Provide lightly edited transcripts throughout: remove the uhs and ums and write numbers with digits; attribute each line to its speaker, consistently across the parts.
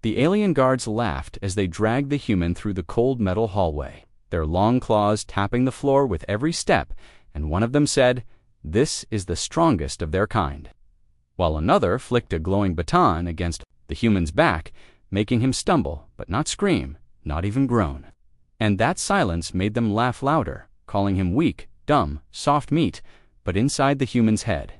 Speaker 1: The alien guards laughed as they dragged the human through the cold metal hallway, their long claws tapping the floor with every step, and one of them said, "This is the strongest of their kind," while another flicked a glowing baton against the human's back, making him stumble, but not scream, not even groan. And that silence made them laugh louder, calling him weak, dumb, soft meat, but inside the human's head.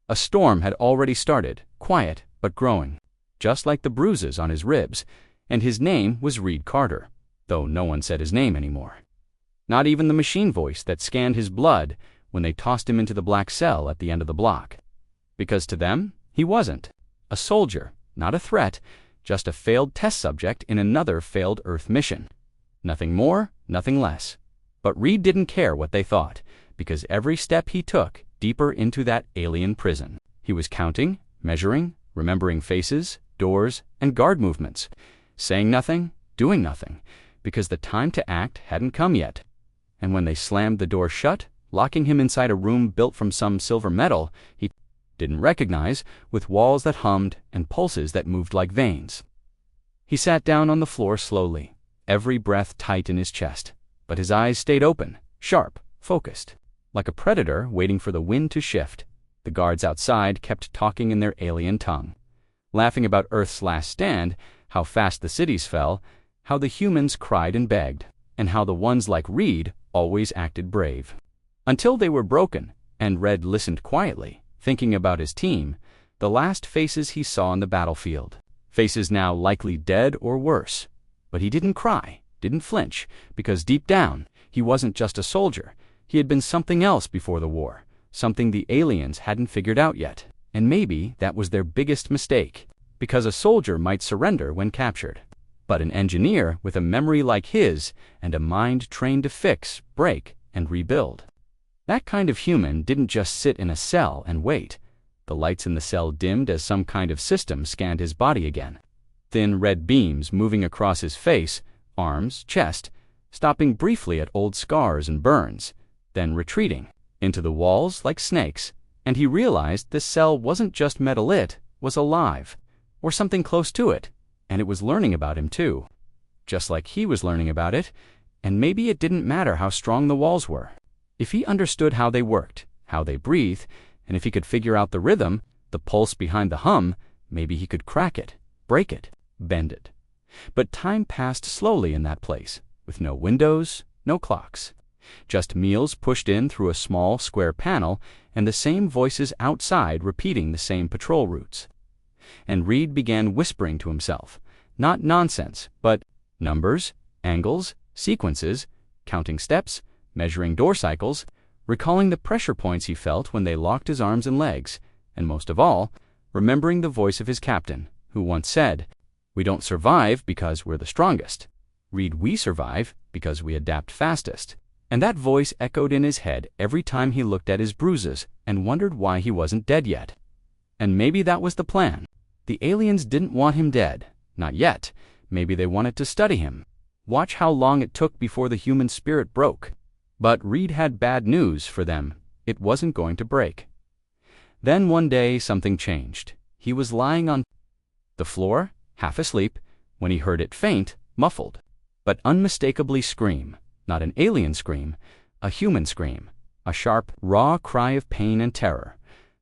Speaker 1: A storm had already started, quiet but growing, just like the bruises on his ribs, and his name was Reed Carter, though no one said his name anymore. Not even the machine voice that scanned his blood when they tossed him into the black cell at the end of the block. Because to them, he wasn't. A soldier, not a threat, just a failed test subject in another failed Earth mission. Nothing more, nothing less. But Reed didn't care what they thought, because every step he took deeper into that alien prison, he was counting, measuring, remembering faces, doors, and guard movements, saying nothing, doing nothing, because the time to act hadn't come yet. And when they slammed the door shut, locking him inside a room built from some silver metal he didn't recognize, with walls that hummed and pulses that moved like veins. He sat down on the floor slowly, every breath tight in his chest, but his eyes stayed open, sharp, focused, like a predator waiting for the wind to shift. The guards outside kept talking in their alien tongue, laughing about Earth's last stand, how fast the cities fell, how the humans cried and begged, and how the ones like Reed always acted brave. Until they were broken, and Red listened quietly, thinking about his team, the last faces he saw on the battlefield, faces now likely dead or worse. But he didn't cry, didn't flinch, because deep down, he wasn't just a soldier. He had been something else before the war, something the aliens hadn't figured out yet. And maybe that was their biggest mistake, because a soldier might surrender when captured. But an engineer with a memory like his and a mind trained to fix, break, and rebuild, that kind of human didn't just sit in a cell and wait. The lights in the cell dimmed as some kind of system scanned his body again. Thin red beams moving across his face, arms, chest, stopping briefly at old scars and burns, then retreating into the walls like snakes. And he realized this cell wasn't just metal, it was alive, or something close to it, and it was learning about him too. Just like he was learning about it, and maybe it didn't matter how strong the walls were. If he understood how they worked, how they breathed, and if he could figure out the rhythm, the pulse behind the hum, maybe he could crack it, break it, bend it. But time passed slowly in that place, with no windows, no clocks. Just meals pushed in through a small square panel and the same voices outside repeating the same patrol routes. And Reed began whispering to himself, not nonsense, but numbers, angles, sequences, counting steps, measuring door cycles, recalling the pressure points he felt when they locked his arms and legs, and most of all, remembering the voice of his captain, who once said, "We don't survive because we're the strongest. Reed, we survive because we adapt fastest." And that voice echoed in his head every time he looked at his bruises and wondered why he wasn't dead yet. And maybe that was the plan. The aliens didn't want him dead. Not yet. Maybe they wanted to study him. Watch how long it took before the human spirit broke. But Reed had bad news for them. It wasn't going to break. Then one day something changed. He was lying on the floor, half asleep, when he heard it faint, muffled, but unmistakably scream. Not an alien scream, a human scream, a sharp, raw cry of pain and terror.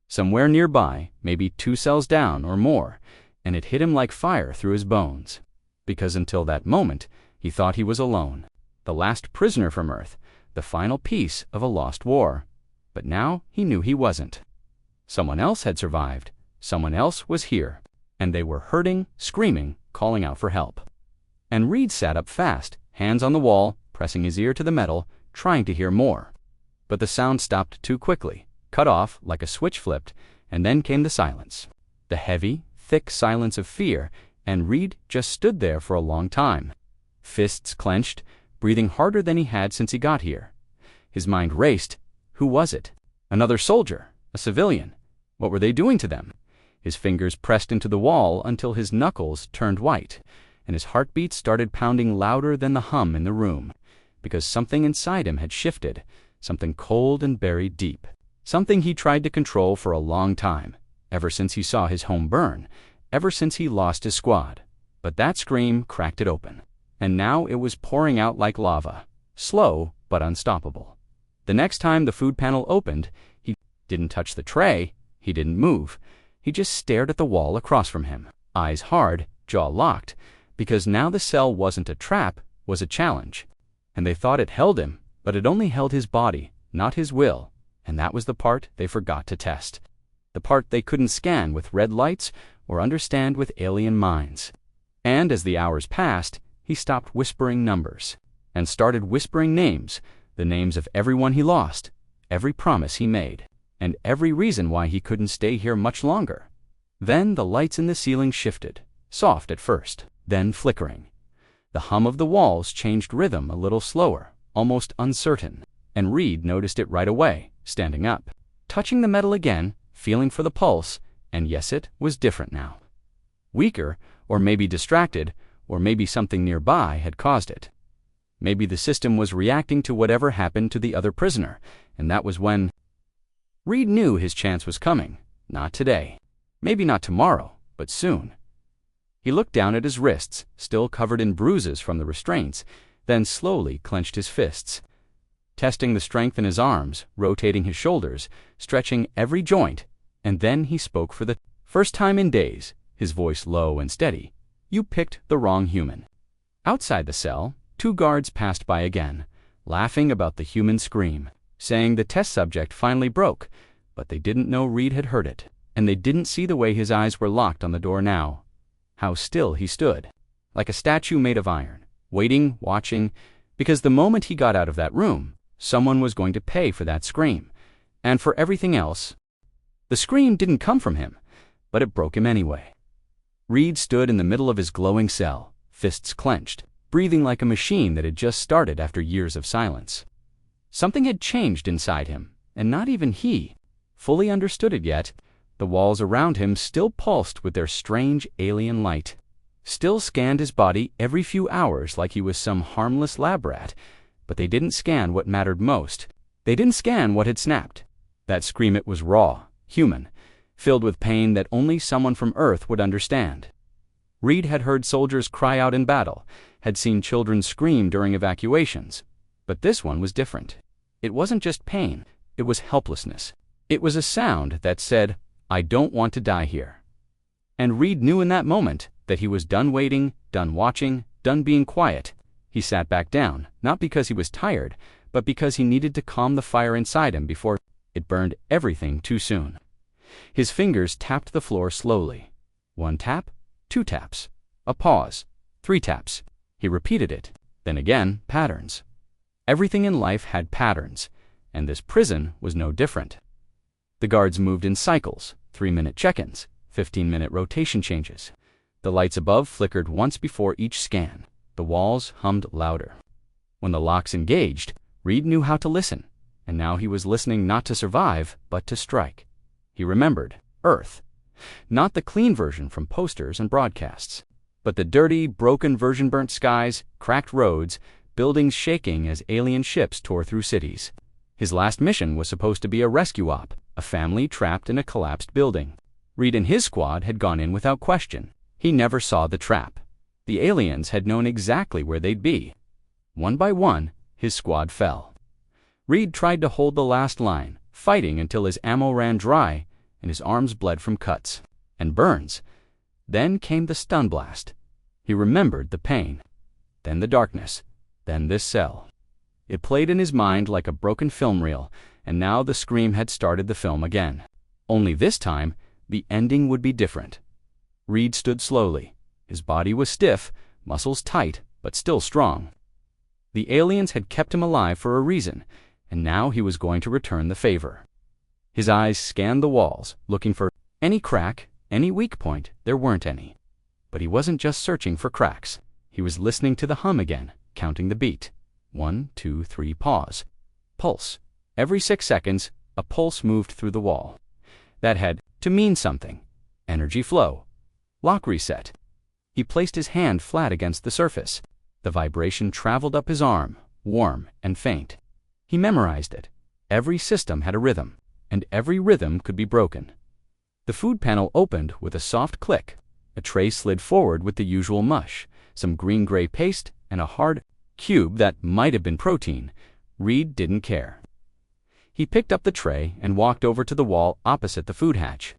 Speaker 1: Somewhere nearby, maybe 2 cells down or more, and it hit him like fire through his bones. Because until that moment, he thought he was alone, the last prisoner from Earth, the final piece of a lost war. But now he knew he wasn't. Someone else had survived, someone else was here, and they were hurting, screaming, calling out for help. And Reed sat up fast, hands on the wall, pressing his ear to the metal, trying to hear more. But the sound stopped too quickly, cut off like a switch flipped, and then came the silence. The heavy, thick silence of fear, and Reed just stood there for a long time. Fists clenched, breathing harder than he had since he got here. His mind raced. Who was it? Another soldier? A civilian? What were they doing to them? His fingers pressed into the wall until his knuckles turned white, and his heartbeat started pounding louder than the hum in the room. Because something inside him had shifted, something cold and buried deep, something he tried to control for a long time, ever since he saw his home burn, ever since he lost his squad. But that scream cracked it open, and now it was pouring out like lava, slow but unstoppable. The next time the food panel opened, he didn't touch the tray, he didn't move. He just stared at the wall across from him, eyes hard, jaw locked, because now the cell wasn't a trap, was a challenge. And they thought it held him, but it only held his body, not his will, and that was the part they forgot to test. The part they couldn't scan with red lights or understand with alien minds. And as the hours passed, he stopped whispering numbers and started whispering names, the names of everyone he lost, every promise he made, and every reason why he couldn't stay here much longer. Then the lights in the ceiling shifted, soft at first, then flickering. The hum of the walls changed rhythm a little slower, almost uncertain, and Reed noticed it right away, standing up, touching the metal again, feeling for the pulse, and yes, it was different now. Weaker, or maybe distracted, or maybe something nearby had caused it. Maybe the system was reacting to whatever happened to the other prisoner, and that was when Reed knew his chance was coming. Not today. Maybe not tomorrow, but soon. He looked down at his wrists, still covered in bruises from the restraints, then slowly clenched his fists, testing the strength in his arms, rotating his shoulders, stretching every joint, and then he spoke for the first time in days, his voice low and steady. "You picked the wrong human." Outside the cell, 2 guards passed by again, laughing about the human scream, saying the test subject finally broke, but they didn't know Reed had heard it, and they didn't see the way his eyes were locked on the door now. How still he stood, like a statue made of iron, waiting, watching, because the moment he got out of that room, someone was going to pay for that scream, and for everything else. The scream didn't come from him, but it broke him anyway. Reed stood in the middle of his glowing cell, fists clenched, breathing like a machine that had just started after years of silence. Something had changed inside him, and not even he fully understood it yet. The walls around him still pulsed with their strange alien light, still scanned his body every few hours like he was some harmless lab rat, but they didn't scan what mattered most. They didn't scan what had snapped. That scream, it was raw, human, filled with pain that only someone from Earth would understand. Reed had heard soldiers cry out in battle, had seen children scream during evacuations, but this one was different. It wasn't just pain, it was helplessness. It was a sound that said, "I don't want to die here." And Reed knew in that moment that he was done waiting, done watching, done being quiet. He sat back down, not because he was tired, but because he needed to calm the fire inside him before it burned everything too soon. His fingers tapped the floor slowly. 1 tap, 2 taps, a pause, 3 taps. He repeated it, then again, patterns. Everything in life had patterns, and this prison was no different. The guards moved in cycles, 3-minute check-ins, 15-minute rotation changes. The lights above flickered once before each scan. The walls hummed louder. When the locks engaged, Reed knew how to listen, and now he was listening not to survive, but to strike. He remembered Earth. Not the clean version from posters and broadcasts, but the dirty, broken version, burnt skies, cracked roads, buildings shaking as alien ships tore through cities. His last mission was supposed to be a rescue op, a family trapped in a collapsed building. Reed and his squad had gone in without question. He never saw the trap. The aliens had known exactly where they'd be. One by one, his squad fell. Reed tried to hold the last line, fighting until his ammo ran dry and his arms bled from cuts and burns. Then came the stun blast. He remembered the pain, then the darkness, then this cell. It played in his mind like a broken film reel, and now the scream had started the film again. Only this time, the ending would be different. Reed stood slowly. His body was stiff, muscles tight, but still strong. The aliens had kept him alive for a reason, and now he was going to return the favor. His eyes scanned the walls, looking for any crack, any weak point. There weren't any. But he wasn't just searching for cracks. He was listening to the hum again, counting the beat. 1, 2, 3, pause. Pulse. Every 6 seconds, a pulse moved through the wall. That had to mean something. Energy flow. Lock reset. He placed his hand flat against the surface. The vibration traveled up his arm, warm and faint. He memorized it. Every system had a rhythm, and every rhythm could be broken. The food panel opened with a soft click. A tray slid forward with the usual mush, some green-gray paste, and a hard cube that might have been protein. Reed didn't care. He picked up the tray and walked over to the wall opposite the food hatch.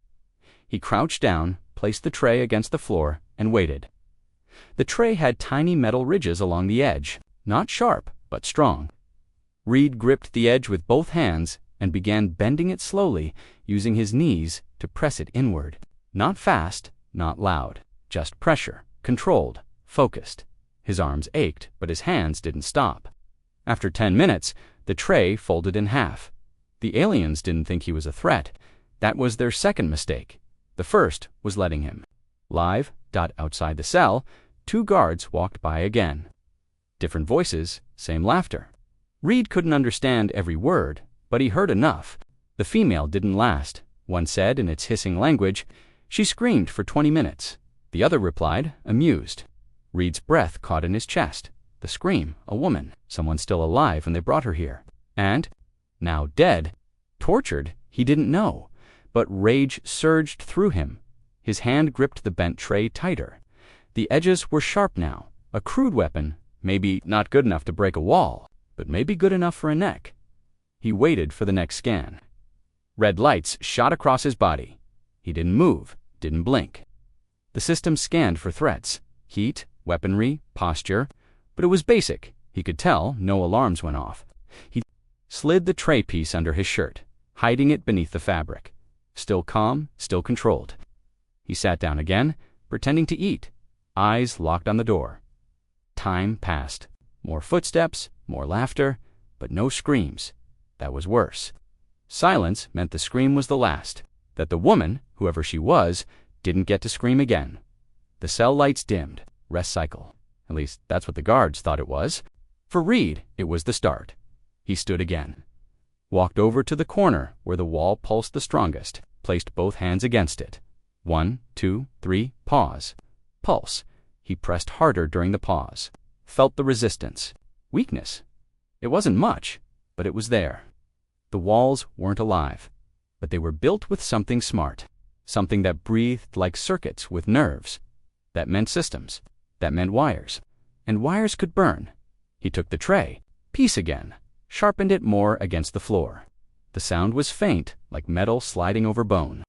Speaker 1: He crouched down, placed the tray against the floor, and waited. The tray had tiny metal ridges along the edge, not sharp, but strong. Reed gripped the edge with both hands and began bending it slowly, using his knees to press it inward. Not fast, not loud, just pressure, controlled, focused. His arms ached, but his hands didn't stop. After 10 minutes, the tray folded in half. The aliens didn't think he was a threat. That was their second mistake. The first was letting him. Live, outside the cell, 2 guards walked by again. Different voices, same laughter. Reed couldn't understand every word, but he heard enough. The female didn't last. One said in its hissing language, "She screamed for 20 minutes. The other replied, amused. Reed's breath caught in his chest. The scream, a woman, someone still alive when they brought her here. And, now dead, tortured, he didn't know. But rage surged through him. His hand gripped the bent tray tighter. The edges were sharp now, a crude weapon, maybe not good enough to break a wall, but maybe good enough for a neck. He waited for the next scan. Red lights shot across his body. He didn't move, didn't blink. The system scanned for threats, heat, weaponry, posture, but it was basic. He could tell no alarms went off. He slid the tray piece under his shirt, hiding it beneath the fabric. Still calm, still controlled. He sat down again, pretending to eat, eyes locked on the door. Time passed. More footsteps, more laughter, but no screams. That was worse. Silence meant the scream was the last, that the woman, whoever she was, didn't get to scream again. The cell lights dimmed. Rest cycle. At least that's what the guards thought it was. For Reed, it was the start. He stood again. Walked over to the corner where the wall pulsed the strongest, placed both hands against it. 1, 2, 3, pause. Pulse. He pressed harder during the pause. Felt the resistance. Weakness. It wasn't much, but it was there. The walls weren't alive, but they were built with something smart, something that breathed like circuits with nerves. That meant systems. That meant wires. And wires could burn. He took the tray, piece again, sharpened it more against the floor. The sound was faint, like metal sliding over bone.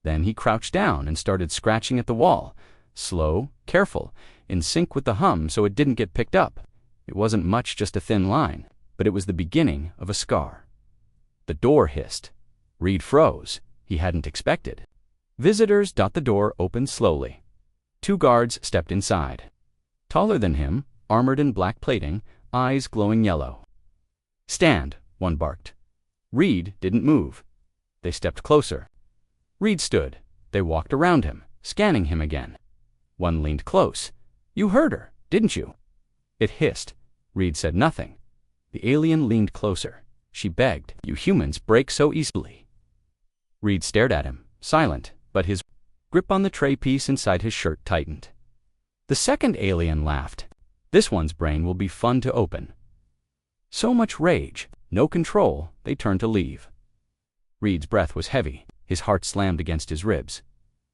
Speaker 1: Then he crouched down and started scratching at the wall, slow, careful, in sync with the hum so it didn't get picked up. It wasn't much, just a thin line, but it was the beginning of a scar. The door hissed. Reed froze. He hadn't expected. Visitors. The door opened slowly. 2 guards stepped inside. Taller than him, armored in black plating, eyes glowing yellow. "Stand," one barked. Reed didn't move. They stepped closer. Reed stood. They walked around him, scanning him again. One leaned close. "You heard her, didn't you?" It hissed. Reed said nothing. The alien leaned closer. She begged, "You humans break so easily." Reed stared at him, silent, but his grip on the tray piece inside his shirt tightened. The second alien laughed. "This one's brain will be fun to open." So much rage, no control, they turned to leave. Reed's breath was heavy. His heart slammed against his ribs.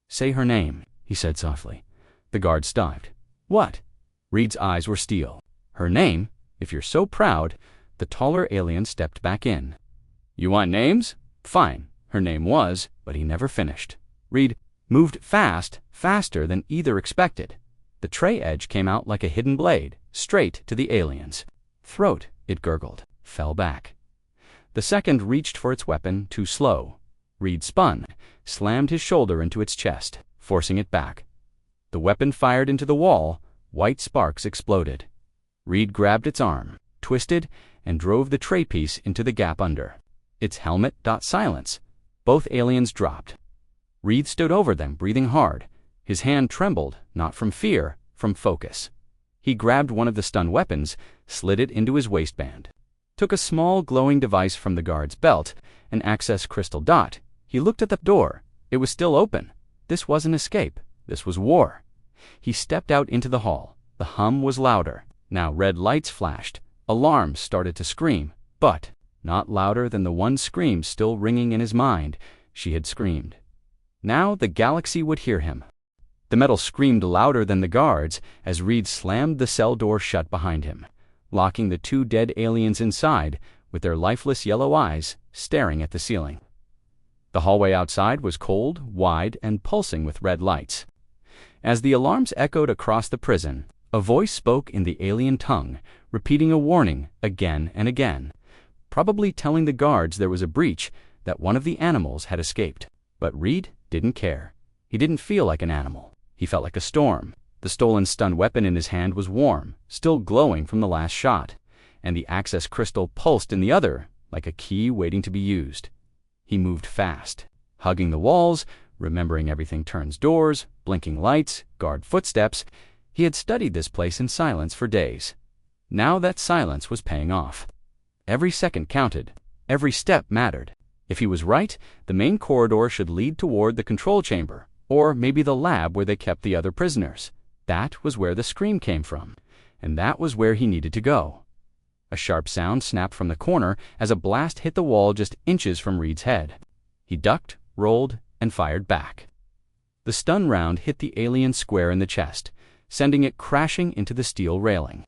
Speaker 1: "Say her name," he said softly. The guard stopped. "What?" Reed's eyes were steel. "Her name? If you're so proud." The taller alien stepped back in. "You want names? Fine." Her name was, but he never finished. Reed moved fast, faster than either expected. The tray edge came out like a hidden blade, straight to the alien's throat. It gurgled, fell back. The second reached for its weapon, too slow. Reed spun, slammed his shoulder into its chest, forcing it back. The weapon fired into the wall. White sparks exploded. Reed grabbed its arm, twisted, and drove the tray piece into the gap under. Its helmet. Silence. Both aliens dropped. Reed stood over them, breathing hard. His hand trembled, not from fear, from focus. He grabbed one of the stun weapons, slid it into his waistband. Took a small glowing device from the guard's belt, an access crystal dot. He looked at the door. It was still open. This wasn't escape. This was war. He stepped out into the hall. The hum was louder. Now red lights flashed. Alarms started to scream, but not louder than the one scream still ringing in his mind. She had screamed. Now the galaxy would hear him. The metal screamed louder than the guards as Reed slammed the cell door shut behind him, locking the two dead aliens inside with their lifeless yellow eyes staring at the ceiling. The hallway outside was cold, wide, and pulsing with red lights. As the alarms echoed across the prison, a voice spoke in the alien tongue, repeating a warning again and again, probably telling the guards there was a breach, that one of the animals had escaped. But Reed didn't care. He didn't feel like an animal. He felt like a storm. The stolen stun weapon in his hand was warm, still glowing from the last shot, and the access crystal pulsed in the other like a key waiting to be used. He moved fast, hugging the walls, remembering everything: turns, doors, blinking lights, guard footsteps. He had studied this place in silence for days. Now that silence was paying off. Every second counted. Every step mattered. If he was right, the main corridor should lead toward the control chamber, or maybe the lab where they kept the other prisoners. That was where the scream came from, and that was where he needed to go. A sharp sound snapped from the corner as a blast hit the wall just inches from Reed's head. He ducked, rolled, and fired back. The stun round hit the alien square in the chest, sending it crashing into the steel railing.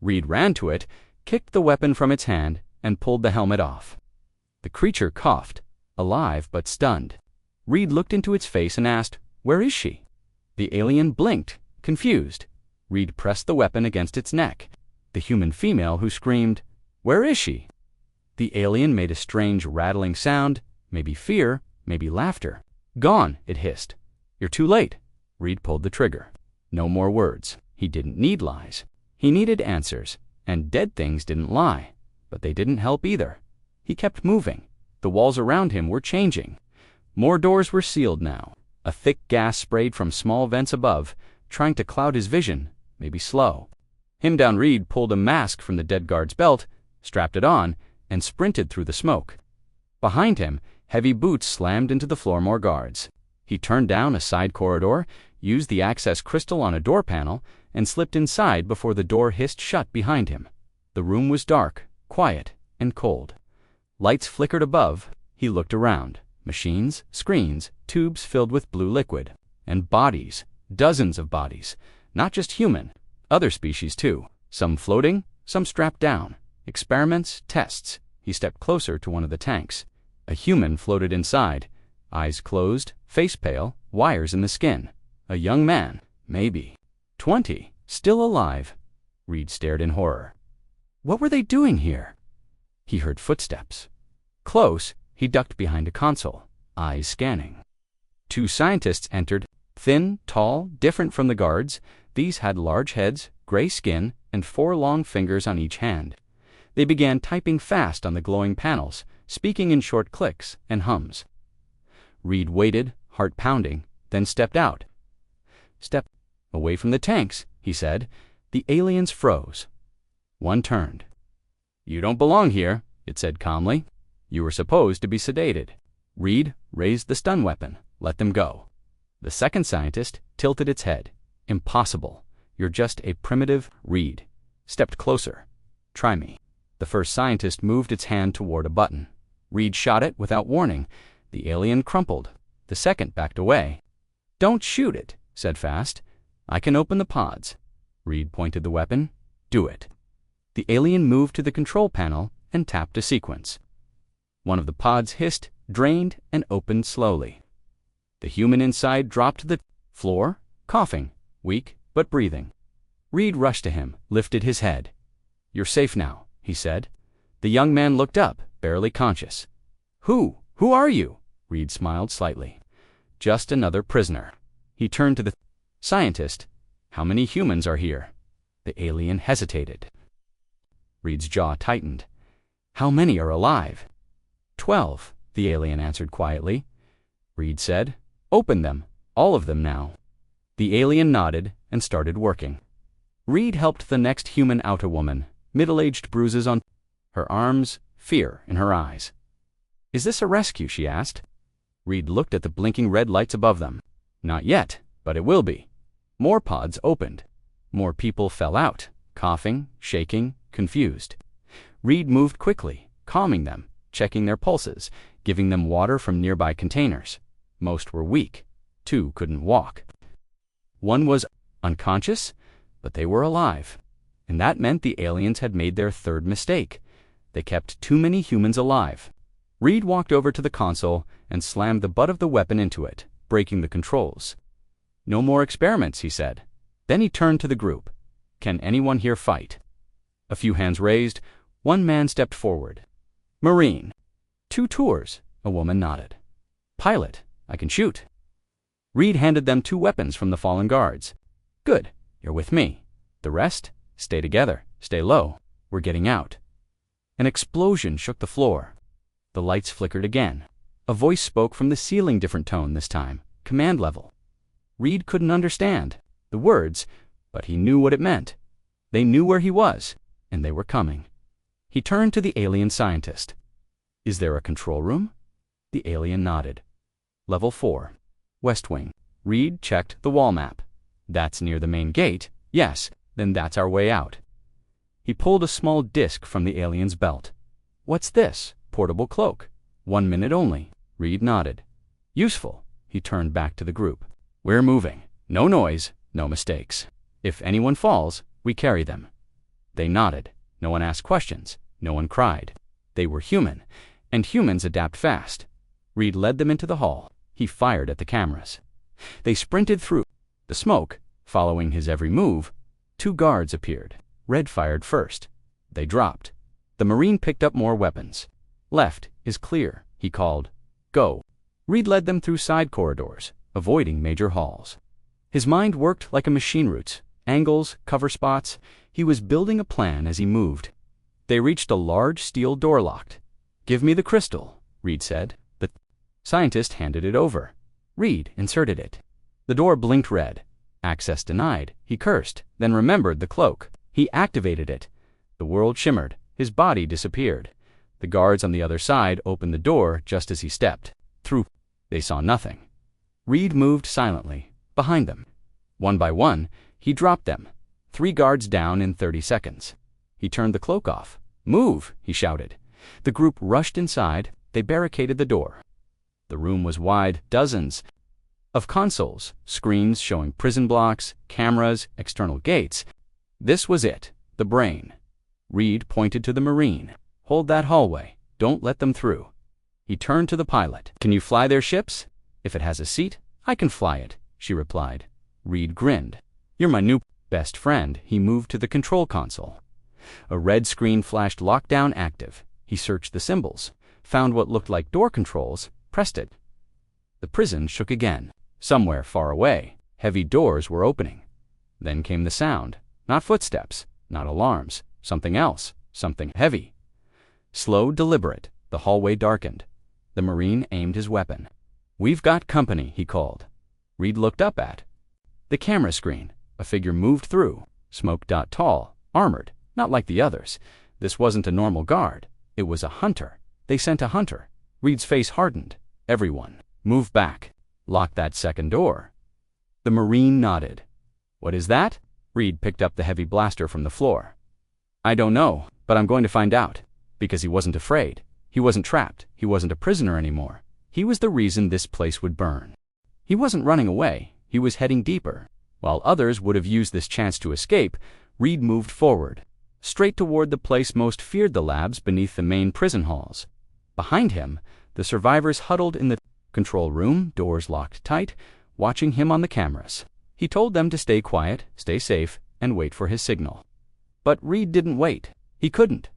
Speaker 1: Reed ran to it, kicked the weapon from its hand, and pulled the helmet off. The creature coughed, alive but stunned. Reed looked into its face and asked, "Where is she?" The alien blinked, confused. Reed pressed the weapon against its neck. The human female who screamed, "Where is she?" The alien made a strange rattling sound, maybe fear, maybe laughter. "Gone," it hissed. "You're too late." Reed pulled the trigger. No more words. He didn't need lies. He needed answers, and dead things didn't lie, but they didn't help either. He kept moving. The walls around him were changing. More doors were sealed now. A thick gas sprayed from small vents above, trying to cloud his vision, maybe slow. Him down, Reed pulled a mask from the dead guard's belt, strapped it on, and sprinted through the smoke. Behind him, heavy boots slammed into the floor. More guards. He turned down a side corridor, used the access crystal on a door panel, and slipped inside before the door hissed shut behind him. The room was dark, quiet, and cold. Lights flickered above. He looked around. Machines, screens, tubes filled with blue liquid. And bodies. Dozens of bodies. Not just human. Other species, too. Some floating, some strapped down. Experiments, tests. He stepped closer to one of the tanks. A human floated inside. Eyes closed, face pale, wires in the skin. A young man, maybe 20, still alive. Reed stared in horror. What were they doing here? He heard footsteps. Close, he ducked behind a console, eyes scanning. Two scientists entered, thin, tall, different from the guards. These had large heads, gray skin, and 4 long fingers on each hand. They began typing fast on the glowing panels, speaking in short clicks and hums. Reed waited, heart pounding, then stepped out. "Step away from the tanks," he said. The aliens froze. One turned. "You don't belong here," it said calmly. "You were supposed to be sedated." Reed raised the stun weapon. "Let them go." The second scientist tilted its head. "Impossible. You're just a primitive." Reed stepped closer. "Try me." The first scientist moved its hand toward a button. Reed shot it without warning. The alien crumpled. The second backed away. "Don't shoot it," said Fast. "I can open the pods." Reed pointed the weapon. "Do it." The alien moved to the control panel and tapped a sequence. One of the pods hissed, drained, and opened slowly. The human inside dropped to the floor, coughing, weak but breathing. Reed rushed to him, lifted his head. "You're safe now," he said. The young man looked up, barely conscious. Who are you?" Reed smiled slightly. "Just another prisoner." He turned to the scientist. "How many humans are here?" The alien hesitated. Reed's jaw tightened. "How many are alive?" 12, the alien answered quietly. Reed said, "Open them, all of them now." The alien nodded and started working. Reed helped the next human out, a woman, middle-aged, bruises on her arms, fear in her eyes. "Is this a rescue?" she asked. Reed looked at the blinking red lights above them. "Not yet, but it will be." More pods opened. More people fell out, coughing, shaking, confused. Reed moved quickly, calming them, checking their pulses, giving them water from nearby containers. Most were weak. 2 couldn't walk. One was unconscious, but they were alive. And that meant the aliens had made their third mistake. They kept too many humans alive. Reed walked over to the console and slammed the butt of the weapon into it, breaking the controls. "No more experiments," he said. Then he turned to the group. "Can anyone here fight?" A few hands raised. One man stepped forward. "Marine." "2 tours." A woman nodded. "Pilot. I can shoot." Reed handed them 2 weapons from the fallen guards. "Good. You're with me. The rest, stay together. Stay low. We're getting out." An explosion shook the floor. The lights flickered again. A voice spoke from the ceiling, different tone this time, command level. Reed couldn't understand the words, but he knew what it meant. They knew where he was, and they were coming. He turned to the alien scientist. "Is there a control room?" The alien nodded. "Level 4. West Wing." Reed checked the wall map. "That's near the main gate. Yes, then that's our way out." He pulled a small disc from the alien's belt. "What's this?" "Portable cloak. 1 minute only." Reed nodded. "Useful." He turned back to the group. "We're moving. No noise, no mistakes. If anyone falls, we carry them." They nodded. No one asked questions. No one cried. They were human, and humans adapt fast. Reed led them into the hall. He fired at the cameras. They sprinted through the smoke, following his every move. 2 guards appeared. Red fired first. They dropped. The Marine picked up more weapons. "Left is clear," he called. "Go." Reed led them through side corridors, avoiding major halls. His mind worked like a machine routes, angles, cover spots. He was building a plan as he moved. They reached a large steel door locked. "Give me the crystal," Reed said. The scientist handed it over. Reed inserted it. The door blinked red. "Access denied," he cursed, then remembered the cloak. He activated it. The world shimmered. His body disappeared. The guards on the other side opened the door just as he stepped through. They saw nothing. Reed moved silently behind them. One by one, he dropped them. 3 guards down in 30 seconds. He turned the cloak off. "Move," he shouted. The group rushed inside. They barricaded the door. The room was wide, dozens of consoles, screens showing prison blocks, cameras, external gates. This was it, the brain. Reed pointed to the Marine. "Hold that hallway. Don't let them through." He turned to the pilot. "Can you fly their ships?" "If it has a seat, I can fly it," she replied. Reed grinned. "You're my new best friend." He moved to the control console. A red screen flashed lockdown active. He searched the symbols, found what looked like door controls, pressed it. The prison shook again. Somewhere far away, heavy doors were opening. Then came the sound. Not footsteps, not alarms, something else, something heavy. Slow, deliberate, the hallway darkened. The Marine aimed his weapon. "We've got company," he called. Reed looked up at the camera screen. A figure moved through, smoke dot tall, armored, not like the others. This wasn't a normal guard. It was a hunter. They sent a hunter. Reed's face hardened. "Everyone, move back. Lock that second door." The Marine nodded. "What is that?" Reed picked up the heavy blaster from the floor. "I don't know, but I'm going to find out." Because he wasn't afraid. He wasn't trapped. He wasn't a prisoner anymore. He was the reason this place would burn. He wasn't running away. He was heading deeper. While others would have used this chance to escape, Reed moved forward, straight toward the place most feared, the labs beneath the main prison halls. Behind him, the survivors huddled in the control room, doors locked tight, watching him on the cameras. He told them to stay quiet, stay safe, and wait for his signal. But Reed didn't wait. He couldn't,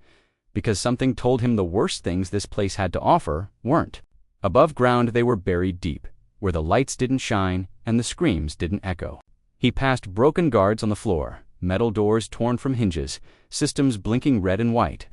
Speaker 1: because something told him the worst things this place had to offer weren't. Above ground, they were buried deep, where the lights didn't shine and the screams didn't echo. He passed broken guards on the floor, metal doors torn from hinges, systems blinking red and white.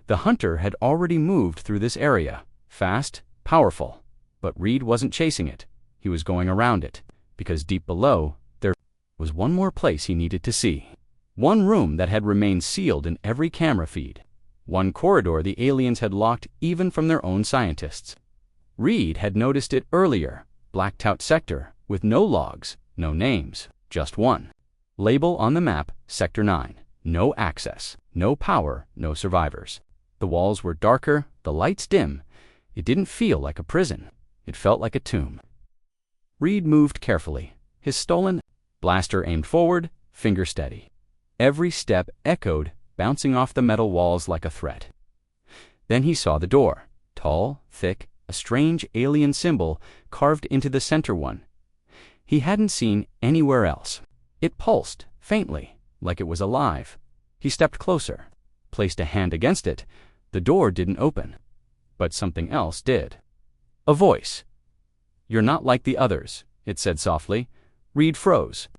Speaker 1: The hunter had already moved through this area, fast, powerful. But Reed wasn't chasing it. He was going around it, because deep below, there was one more place he needed to see. One room that had remained sealed in every camera feed. One corridor the aliens had locked even from their own scientists. Reed had noticed it earlier, blacked out sector, with no logs, no names, just one. Label on the map, Sector 9. No access, no power, no survivors. The walls were darker, the lights dim. It didn't feel like a prison. It felt like a tomb. Reed moved carefully. His stolen Blaster aimed forward, finger steady. Every step echoed, bouncing off the metal walls like a threat. Then he saw the door, tall, thick, a strange alien symbol carved into the center one. He hadn't seen anywhere else. It pulsed, faintly, like it was alive. He stepped closer, placed a hand against it. The door didn't open, but something else did. A voice. "You're not like the others," it said softly. Reed froze.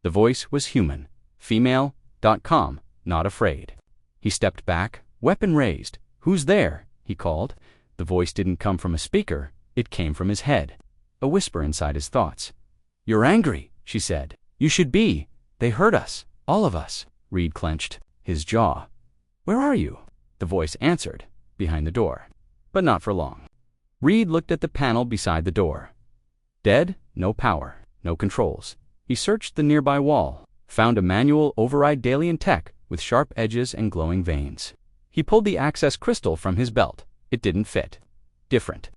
Speaker 1: The voice was human, female.com, not afraid. He stepped back, weapon raised. "Who's there?" he called. The voice didn't come from a speaker, it came from his head. A whisper inside his thoughts. "You're angry," she said. "You should be. They hurt us, all of us." Reed clenched his jaw. "Where are you?" The voice answered, behind the door. But not for long. Reed looked at the panel beside the door. Dead, no power, no controls. He searched the nearby wall, found a manual override Dalian tech with sharp edges and glowing veins. He pulled the access crystal from his belt. It didn't fit. Different.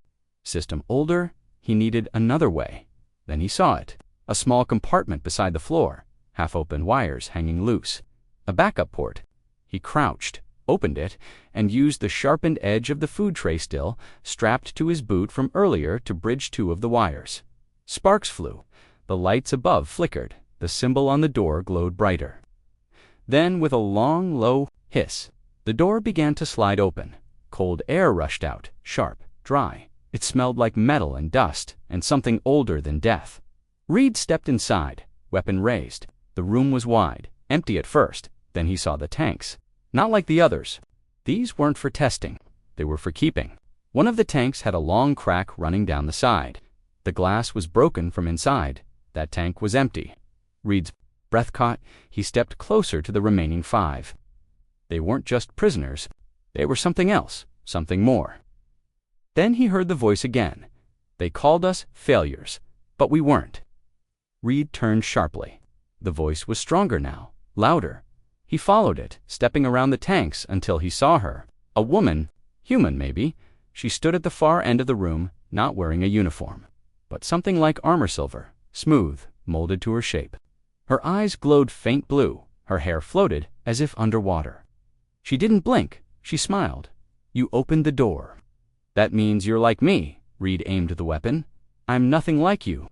Speaker 1: System older. He needed another way. Then he saw it. A small compartment beside the floor, half-open wires hanging loose. A backup port. He crouched, opened it, and used the sharpened edge of the food tray still strapped to his boot from earlier to bridge two of the wires. Sparks flew. The lights above flickered. The symbol on the door glowed brighter. Then, with a long, low hiss, the door began to slide open. Cold air rushed out, sharp, dry. It smelled like metal and dust, and something older than death. Reed stepped inside, weapon raised. The room was wide, empty at first. Then he saw the tanks. Not like the others. These weren't for testing. They were for keeping. One of the tanks had a long crack running down the side. The glass was broken from inside. That tank was empty. Reed's breath caught. He stepped closer to the remaining 5. They weren't just prisoners. They were something else, something more. Then he heard the voice again. "They called us failures, but we weren't." Reed turned sharply. The voice was stronger now, louder. He followed it, stepping around the tanks until he saw her. A woman, human maybe. She stood at the far end of the room, not wearing a uniform, but something like armor silver, smooth, molded to her shape. Her eyes glowed faint blue. Her hair floated as if underwater. She didn't blink. She smiled. "You opened the door." "That means you're like me." Reed aimed the weapon. "I'm nothing like you."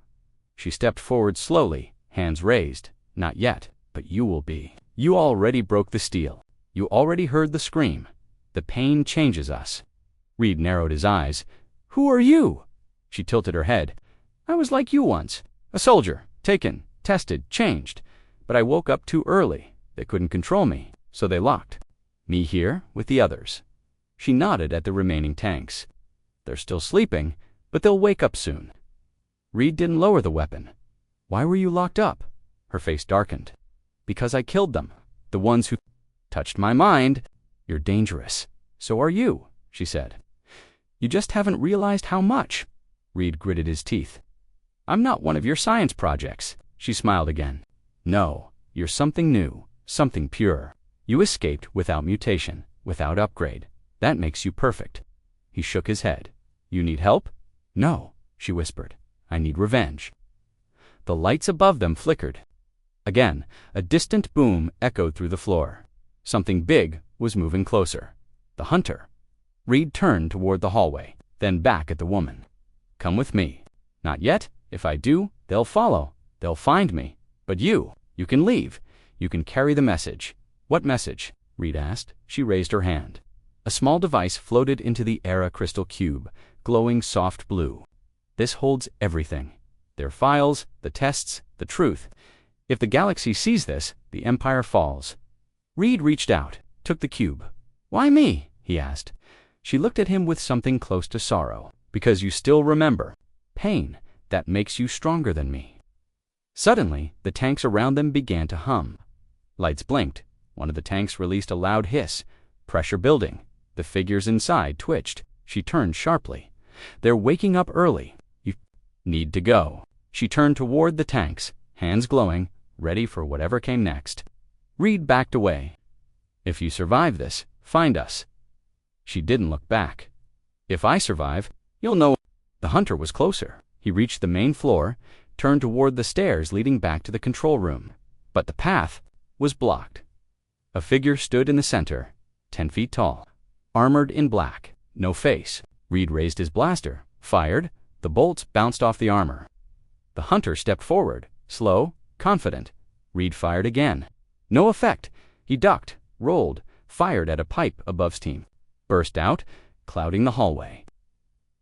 Speaker 1: She stepped forward slowly, hands raised. "Not yet, but you will be. You already broke the steel. You already heard the scream. The pain changes us." Reed narrowed his eyes. "Who are you?" She tilted her head. "I was like you once. A soldier, taken, tested, changed. But I woke up too early. They couldn't control me, so they locked me here with the others." She nodded at the remaining tanks. "They're still sleeping, but they'll wake up soon." Reed didn't lower the weapon. "Why were you locked up?" Her face darkened. "Because I killed them. The ones who touched my mind." "You're dangerous. So are you," she said. "You just haven't realized how much." Reed gritted his teeth. "I'm not one of your science projects." She smiled again. "No, you're something new, something pure. You escaped without mutation, without upgrade. That makes you perfect." He shook his head. "You need help?" "No," she whispered. "I need revenge." The lights above them flickered. Again, a distant boom echoed through the floor. Something big was moving closer. The hunter. Reed turned toward the hallway, then back at the woman. "Come with me." "Not yet. If I do, they'll follow. They'll find me. But you can leave. You can carry the message." "What message?" Reed asked. She raised her hand. A small device floated into the Era crystal cube, glowing soft blue. "This holds everything. Their files, the tests, the truth. If the galaxy sees this, the Empire falls." Reed reached out, took the cube. "Why me?" he asked. She looked at him with something close to sorrow. "Because you still remember. Pain, that makes you stronger than me." Suddenly, the tanks around them began to hum. Lights blinked. One of the tanks released a loud hiss. Pressure building. The figures inside twitched. She turned sharply. "They're waking up early. You need to go." She turned toward the tanks, hands glowing, ready for whatever came next. Reed backed away. "If you survive this, find us." She didn't look back. "If I survive, you'll know." The hunter was closer. He reached the main floor, turned toward the stairs leading back to the control room, but the path was blocked. A figure stood in the center, 10 feet tall, armored in black, no face. Reed raised his blaster, fired. The bolts bounced off the armor. The hunter stepped forward, slow, confident. Reed fired again. No effect. He ducked, rolled, fired at a pipe above steam, burst out, clouding the hallway.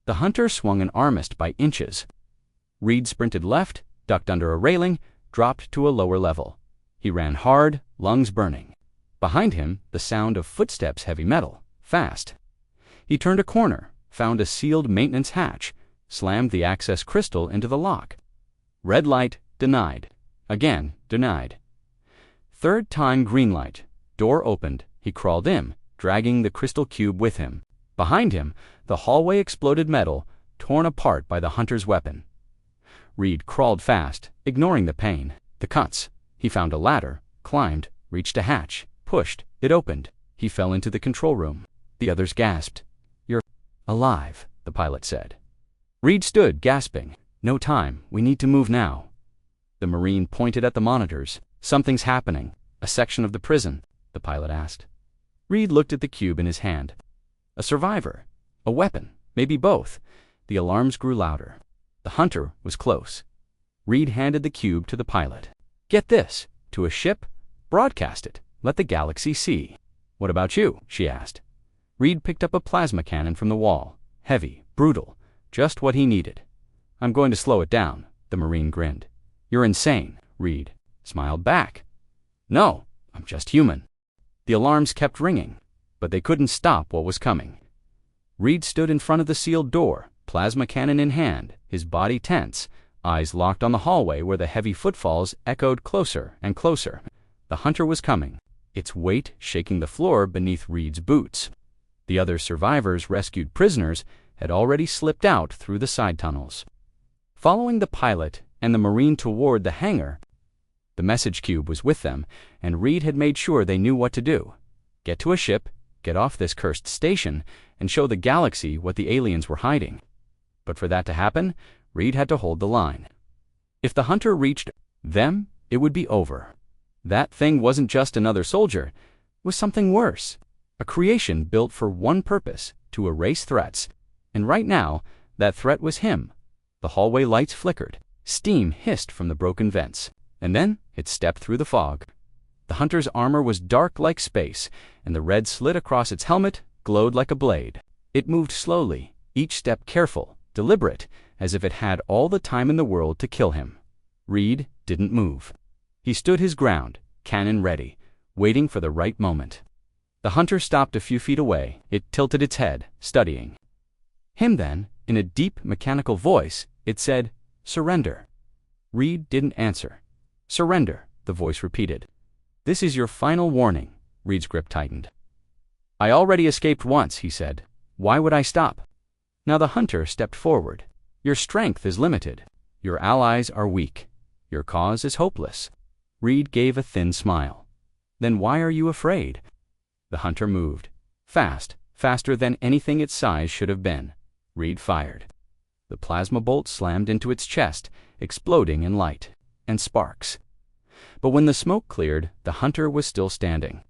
Speaker 1: The hunter swung an armist by inches. Reed sprinted left, ducked under a railing, dropped to a lower level. He ran hard, lungs burning. Behind him, the sound of footsteps, heavy metal, fast. He turned a corner, found a sealed maintenance hatch, slammed the access crystal into the lock. Red light, denied. Again, denied. Third time green light. Door opened. He crawled in, dragging the crystal cube with him. Behind him, the hallway exploded metal, torn apart by the hunter's weapon. Reed crawled fast, ignoring the pain, the cuts. He found a ladder, climbed, reached a hatch, pushed. It opened. He fell into the control room. The others gasped. "You're alive," the pilot said. Reed stood, gasping. "No time. We need to move now." The Marine pointed at the monitors. "Something's happening. A section of the prison," the pilot asked. Reed looked at the cube in his hand. A survivor. A weapon. Maybe both. The alarms grew louder. The hunter was close. Reed handed the cube to the pilot. "Get this. To a ship. Broadcast it. Let the Galaxy see." "What about you?" she asked. Reed picked up a plasma cannon from the wall. Heavy, brutal, just what he needed. "I'm going to slow it down," the Marine grinned. "You're insane," Reed smiled back. "No, I'm just human." The alarms kept ringing, but they couldn't stop what was coming. Reed stood in front of the sealed door, plasma cannon in hand, his body tense, eyes locked on the hallway where the heavy footfalls echoed closer and closer. The hunter was coming, its weight shaking the floor beneath Reed's boots. The other survivors, rescued prisoners, had already slipped out through the side tunnels. Following the pilot and the Marine toward the hangar, the message cube was with them, and Reed had made sure they knew what to do. Get to a ship, get off this cursed station, and show the Galaxy what the aliens were hiding. But for that to happen, Reed had to hold the line. If the hunter reached them, it would be over. That thing wasn't just another soldier, it was something worse. A creation built for one purpose, to erase threats. And right now, that threat was him. The hallway lights flickered. Steam hissed from the broken vents. And then it stepped through the fog. The hunter's armor was dark like space, and the red slit across its helmet glowed like a blade. It moved slowly, each step careful, deliberate, as if it had all the time in the world to kill him. Reed didn't move. He stood his ground, cannon ready, waiting for the right moment. The hunter stopped a few feet away. It tilted its head, studying him. Then, in a deep, mechanical voice, it said, "Surrender." Reed didn't answer. "Surrender," the voice repeated. "This is your final warning." Reed's grip tightened. "I already escaped once," he said. "Why would I stop?" Now the hunter stepped forward. "Your strength is limited. Your allies are weak. Your cause is hopeless." Reed gave a thin smile. "Then why are you afraid?" The hunter moved. Fast, faster than anything its size should have been. Reed fired. The plasma bolt slammed into its chest, exploding in light and sparks. But when the smoke cleared, the hunter was still standing.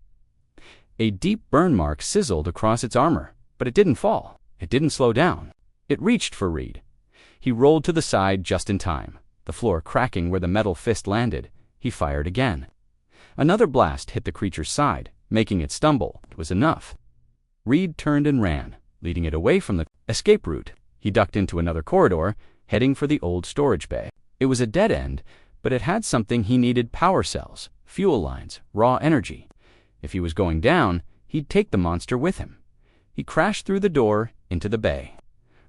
Speaker 1: A deep burn mark sizzled across its armor, but it didn't fall. It didn't slow down. It reached for Reed. He rolled to the side just in time, the floor cracking where the metal fist landed. He fired again. Another blast hit the creature's side, making it stumble. It was enough. Reed turned and ran, leading it away from the escape route. He ducked into another corridor, heading for the old storage bay. It was a dead end, but it had something he needed: power cells, fuel lines, raw energy. If he was going down, he'd take the monster with him. He crashed through the door into the bay.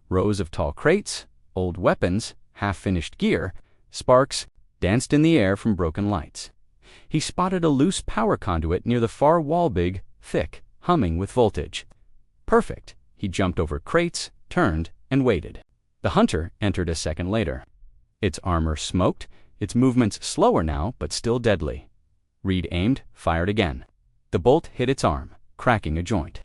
Speaker 1: Rows of tall crates, old weapons, half-finished gear, sparks danced in the air from broken lights. He spotted a loose power conduit near the far wall, big, thick, humming with voltage. Perfect. He jumped over crates, turned, and waited. The hunter entered a second later. Its armor smoked, its movements slower now, but still deadly. Reed aimed, fired again. The bolt hit its arm, cracking a joint.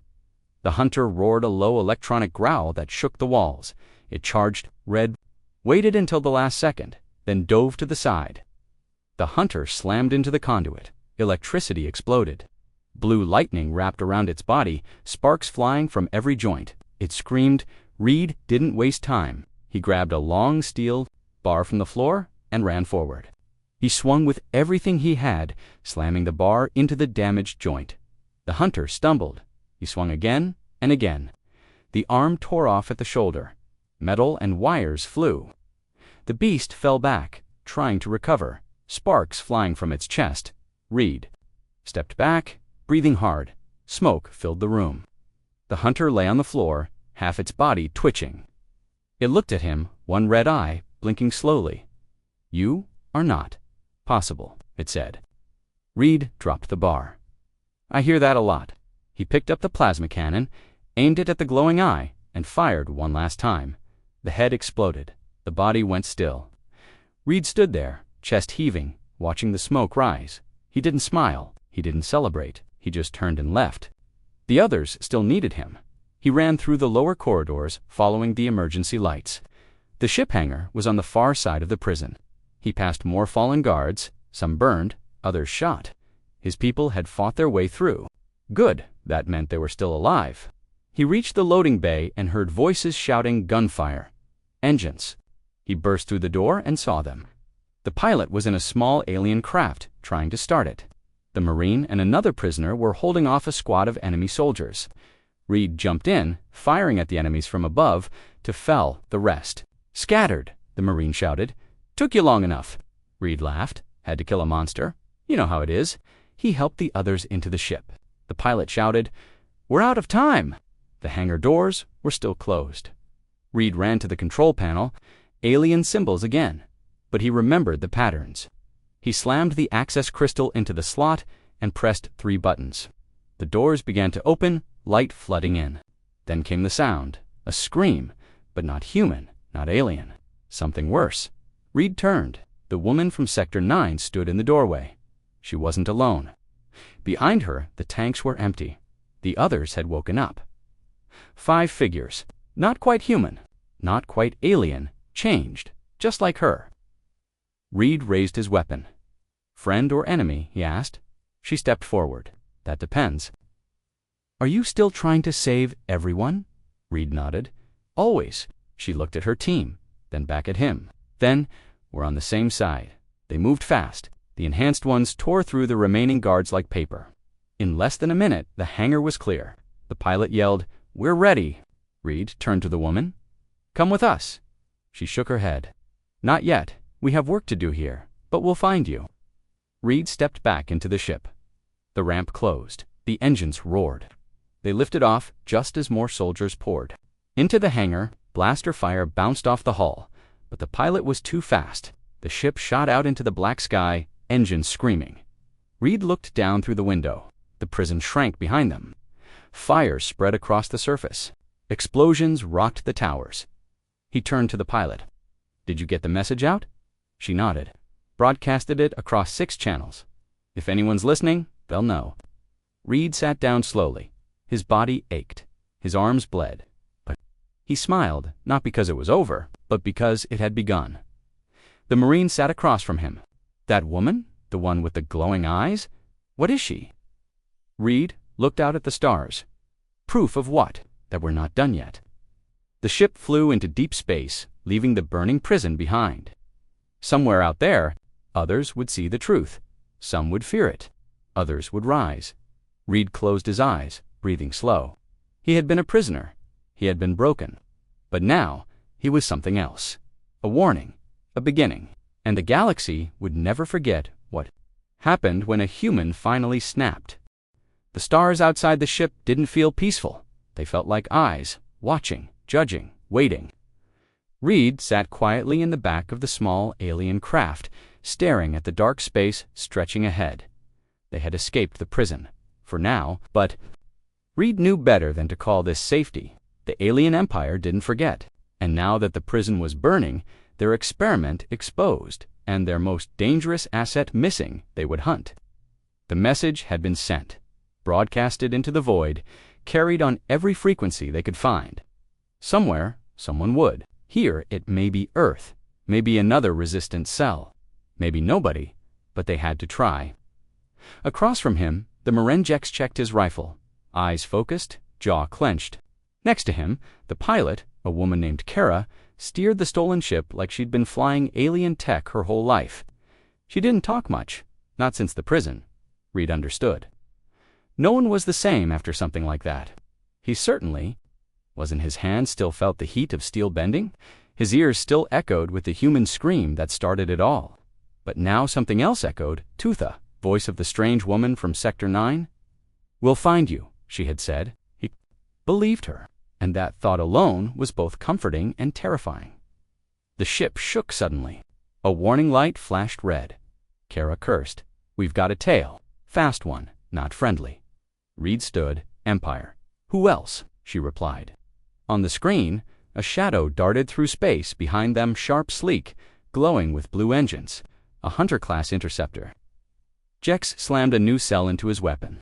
Speaker 1: The hunter roared a low electronic growl that shook the walls. It charged, red, waited until the last second, then dove to the side. The hunter slammed into the conduit. Electricity exploded. Blue lightning wrapped around its body, sparks flying from every joint. It screamed. Reed didn't waste time. He grabbed a long steel bar from the floor and ran forward. He swung with everything he had, slamming the bar into the damaged joint. The hunter stumbled. He swung again and again. The arm tore off at the shoulder. Metal and wires flew. The beast fell back, trying to recover, sparks flying from its chest. Reed stepped back, breathing hard. Smoke filled the room. The hunter lay on the floor, half its body twitching. It looked at him, one red eye blinking slowly. "You are not possible," it said. Reed dropped the bar. "I hear that a lot." He picked up the plasma cannon, aimed it at the glowing eye, and fired one last time. The head exploded. The body went still. Reed stood there, chest heaving, watching the smoke rise. He didn't smile. He didn't celebrate. He just turned and left. The others still needed him. He ran through the lower corridors, following the emergency lights. The ship hangar was on the far side of the prison. He passed more fallen guards, some burned, others shot. His people had fought their way through. Good, that meant they were still alive. He reached the loading bay and heard voices shouting gunfire. Engines. He burst through the door and saw them. The pilot was in a small alien craft, trying to start it. The Marine and another prisoner were holding off a squad of enemy soldiers. Reed jumped in, firing at the enemies from above, to fell the rest. "Scattered," the Marine shouted. "Took you long enough." Reed laughed. "Had to kill a monster. You know how it is." He helped the others into the ship. The pilot shouted, "We're out of time." The hangar doors were still closed. Reed ran to the control panel, alien symbols again, but he remembered the patterns. He slammed the access crystal into the slot and pressed 3 buttons. The doors began to open, light flooding in. Then came the sound, a scream, but not human, not alien. Something worse. Reed turned. The woman from Sector 9 stood in the doorway. She wasn't alone. Behind her, the tanks were empty. The others had woken up. 5 figures, not quite human, not quite alien, changed, just like her. Reed raised his weapon. "Friend or enemy?" he asked. She stepped forward. "That depends." "Are you still trying to save everyone?" Reed nodded. "Always." She looked at her team, then back at him. "Then we're on the same side." They moved fast. The enhanced ones tore through the remaining guards like paper. In less than a minute, the hangar was clear. The pilot yelled, "We're ready." Reed turned to the woman. "Come with us." She shook her head. "Not yet. We have work to do here, but we'll find you." Reed stepped back into the ship. The ramp closed. The engines roared. They lifted off just as more soldiers poured. Into the hangar, blaster fire bounced off the hull, but the pilot was too fast. The ship shot out into the black sky, engines screaming. Reed looked down through the window. The prison shrank behind them. Fire spread across the surface. Explosions rocked the towers. He turned to the pilot. "Did you get the message out?" She nodded. "Broadcasted it across 6 channels. If anyone's listening, they'll know." Reed sat down slowly. His body ached. His arms bled. But he smiled, not because it was over, but because it had begun. The Marine sat across from him. "That woman? The one with the glowing eyes? What is she?" Reed looked out at the stars. "Proof of what? That we're not done yet." The ship flew into deep space, leaving the burning prison behind. Somewhere out there, others would see the truth. Some would fear it. Others would rise. Reed closed his eyes, breathing slow. He had been a prisoner. He had been broken. But now, he was something else. A warning. A beginning. And the galaxy would never forget what happened when a human finally snapped. The stars outside the ship didn't feel peaceful. They felt like eyes, watching, judging, waiting. Reed sat quietly in the back of the small alien craft, staring at the dark space stretching ahead. They had escaped the prison, for now, but Reed knew better than to call this safety. The alien empire didn't forget, and now that the prison was burning, their experiment exposed, and their most dangerous asset missing, they would hunt. The message had been sent, broadcasted into the void, carried on every frequency they could find. Somewhere, someone would. Here, it may be Earth. Maybe another resistant cell. Maybe nobody, but they had to try. Across from him, the Marenjex checked his rifle, eyes focused, jaw clenched. Next to him, the pilot, a woman named Kara, steered the stolen ship like she'd been flying alien tech her whole life. She didn't talk much, not since the prison. Reed understood. No one was the same after something like that. He certainly wasn't. His hand still felt the heat of steel bending. His ears still echoed with the human scream that started it all. But now something else echoed, Tootha, voice of the strange woman from Sector 9. "We'll find you," she had said. He believed her, and that thought alone was both comforting and terrifying. The ship shook suddenly. A warning light flashed red. Kara cursed. "We've got a tail. Fast one, not friendly." Reed stood, Empire. "Who else?" she replied. On the screen, a shadow darted through space behind them, sharp, sleek, glowing with blue engines. A Hunter-class interceptor. Jex slammed a new cell into his weapon.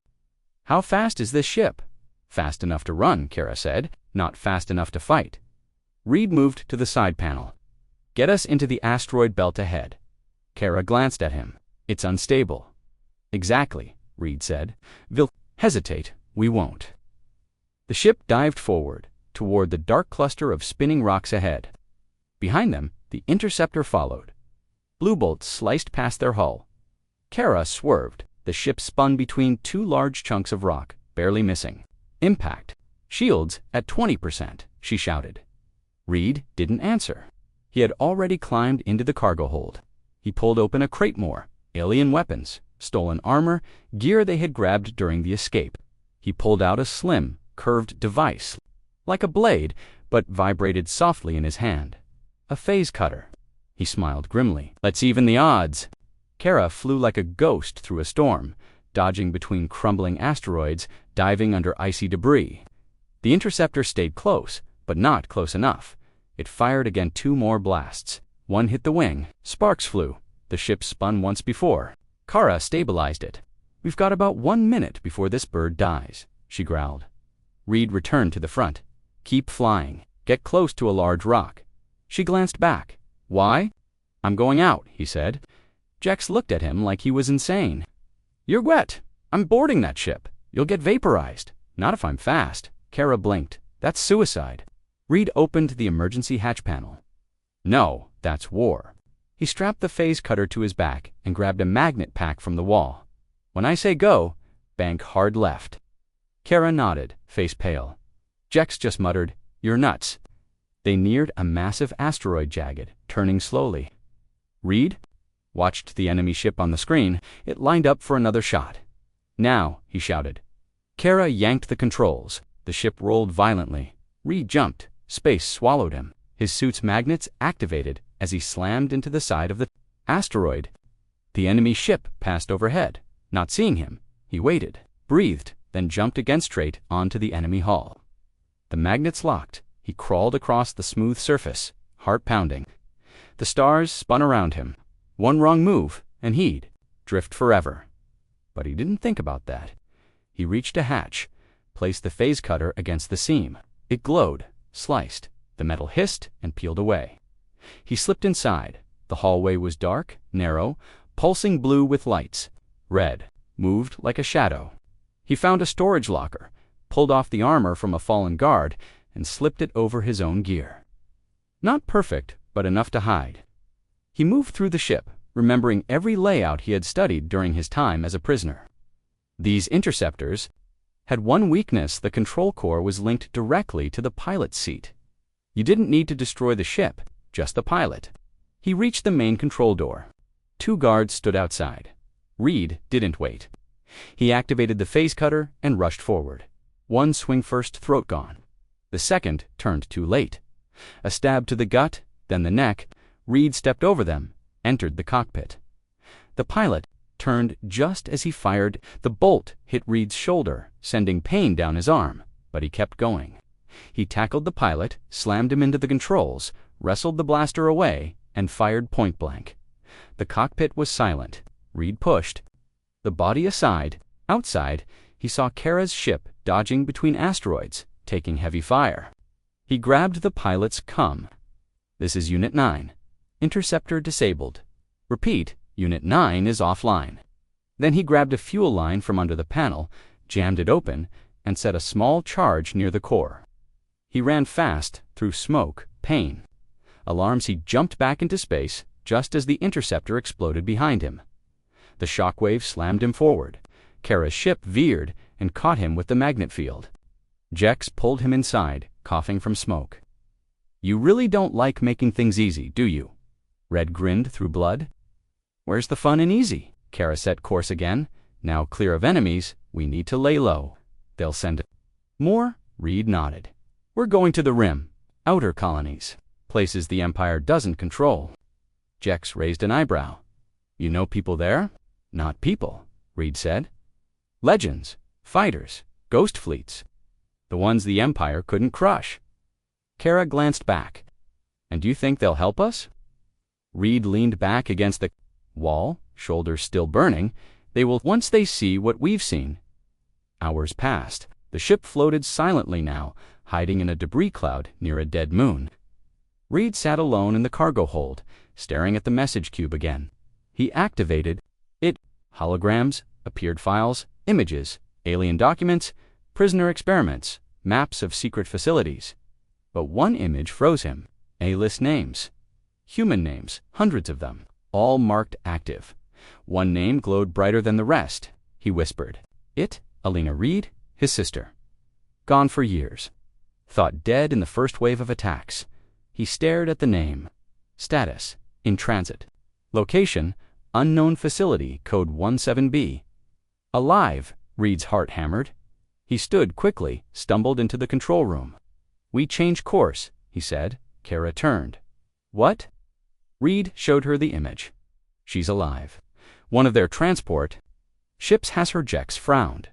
Speaker 1: "How fast is this ship?" "Fast enough to run," Kara said, "not fast enough to fight." Reed moved to the side panel. "Get us into the asteroid belt ahead." Kara glanced at him. "It's unstable." "Exactly," Reed said. "We'll hesitate. We won't." The ship dived forward, toward the dark cluster of spinning rocks ahead. Behind them, the interceptor followed. Blue bolts sliced past their hull. Kara swerved. The ship spun between two large chunks of rock, barely missing. "Impact. Shields at 20%, she shouted. Reed didn't answer. He had already climbed into the cargo hold. He pulled open a crate more, alien weapons, stolen armor, gear they had grabbed during the escape. He pulled out a slim, curved device, like a blade, but vibrated softly in his hand. A phase cutter. He smiled grimly. "Let's even the odds." Kara flew like a ghost through a storm, dodging between crumbling asteroids, diving under icy debris. The interceptor stayed close, but not close enough. It fired again 2 more blasts. One hit the wing. Sparks flew. The ship spun once before. Kara stabilized it. "We've got about 1 minute before this bird dies," she growled. Reed returned to the front. "Keep flying. Get close to a large rock." She glanced back. "Why?" "I'm going out," he said. Jex looked at him like he was insane. "You're wet. I'm boarding that ship. You'll get vaporized." "Not if I'm fast." Kara blinked. "That's suicide." Reed opened the emergency hatch panel. "No, that's war." He strapped the phase cutter to his back and grabbed a magnet pack from the wall. "When I say go, bank hard left." Kara nodded, face pale. Jex just muttered, "You're nuts." They neared a massive asteroid jagged, turning slowly. Reed watched the enemy ship on the screen. It lined up for another shot. "Now," he shouted. Kara yanked the controls. The ship rolled violently. Reed jumped. Space swallowed him. His suit's magnets activated as he slammed into the side of the asteroid. The enemy ship passed overhead. Not seeing him, he waited, breathed, then jumped again straight onto the enemy hull. The magnets locked. He crawled across the smooth surface, heart pounding. The stars spun around him. One wrong move, and he'd drift forever. But he didn't think about that. He reached a hatch, placed the phase cutter against the seam. It glowed, sliced. The metal hissed and peeled away. He slipped inside. The hallway was dark, narrow, pulsing blue with lights. Red moved like a shadow. He found a storage locker, pulled off the armor from a fallen guard, and slipped it over his own gear. Not perfect, but enough to hide. He moved through the ship, remembering every layout he had studied during his time as a prisoner. These interceptors had one weakness: the control core was linked directly to the pilot's seat. You didn't need to destroy the ship, just the pilot. He reached the main control door. 2 guards stood outside. Reed didn't wait. He activated the phase cutter and rushed forward. One swing-first throat gone. The second turned too late. A stab to the gut, then the neck. Reed stepped over them, entered the cockpit. The pilot turned just as he fired. The bolt hit Reed's shoulder, sending pain down his arm, but he kept going. He tackled the pilot, slammed him into the controls, wrestled the blaster away, and fired point blank. The cockpit was silent. Reed pushed the body aside. Outside, he saw Kara's ship dodging between asteroids, taking heavy fire. He grabbed the pilot's "Come. This is Unit 9. Interceptor disabled. Repeat, Unit 9 is offline. Then he grabbed a fuel line from under the panel, jammed it open, and set a small charge near the core. He ran fast, through smoke, pain. Alarms, he jumped back into space just as the interceptor exploded behind him. The shockwave slammed him forward. Kara's ship veered and caught him with the magnet field. Jex pulled him inside, coughing from smoke. "You really don't like making things easy, do you?" Red grinned through blood. "Where's the fun in easy?" Kara set course again. "Now clear of enemies, we need to lay low. They'll send it." "More?" Reed nodded. "We're going to the rim, outer colonies, places the Empire doesn't control." Jex raised an eyebrow. "You know people there?" "Not people," Reed said. "Legends, fighters, ghost fleets. The ones the Empire couldn't crush." Kara glanced back. "And you think they'll help us?" Reed leaned back against the wall, shoulders still burning. "They will once they see what we've seen." Hours passed. The ship floated silently now, hiding in a debris cloud near a dead moon. Reed sat alone in the cargo hold, staring at the message cube again. He activated it. Holograms, appeared files, images, alien documents, prisoner experiments, maps of secret facilities. But one image froze him. A-list names. Human names, hundreds of them, all marked active. One name glowed brighter than the rest. He whispered. "It? Alina Reed, his sister. Gone for years. Thought dead in the first wave of attacks." He stared at the name. Status, in transit. Location, unknown facility, code 17B. Alive, Reed's heart hammered. He stood quickly, stumbled into the control room. "We change course," he said. Kara turned. "What?" Reed showed her the image. "She's alive. One of their transport ships has her." Jex frowned.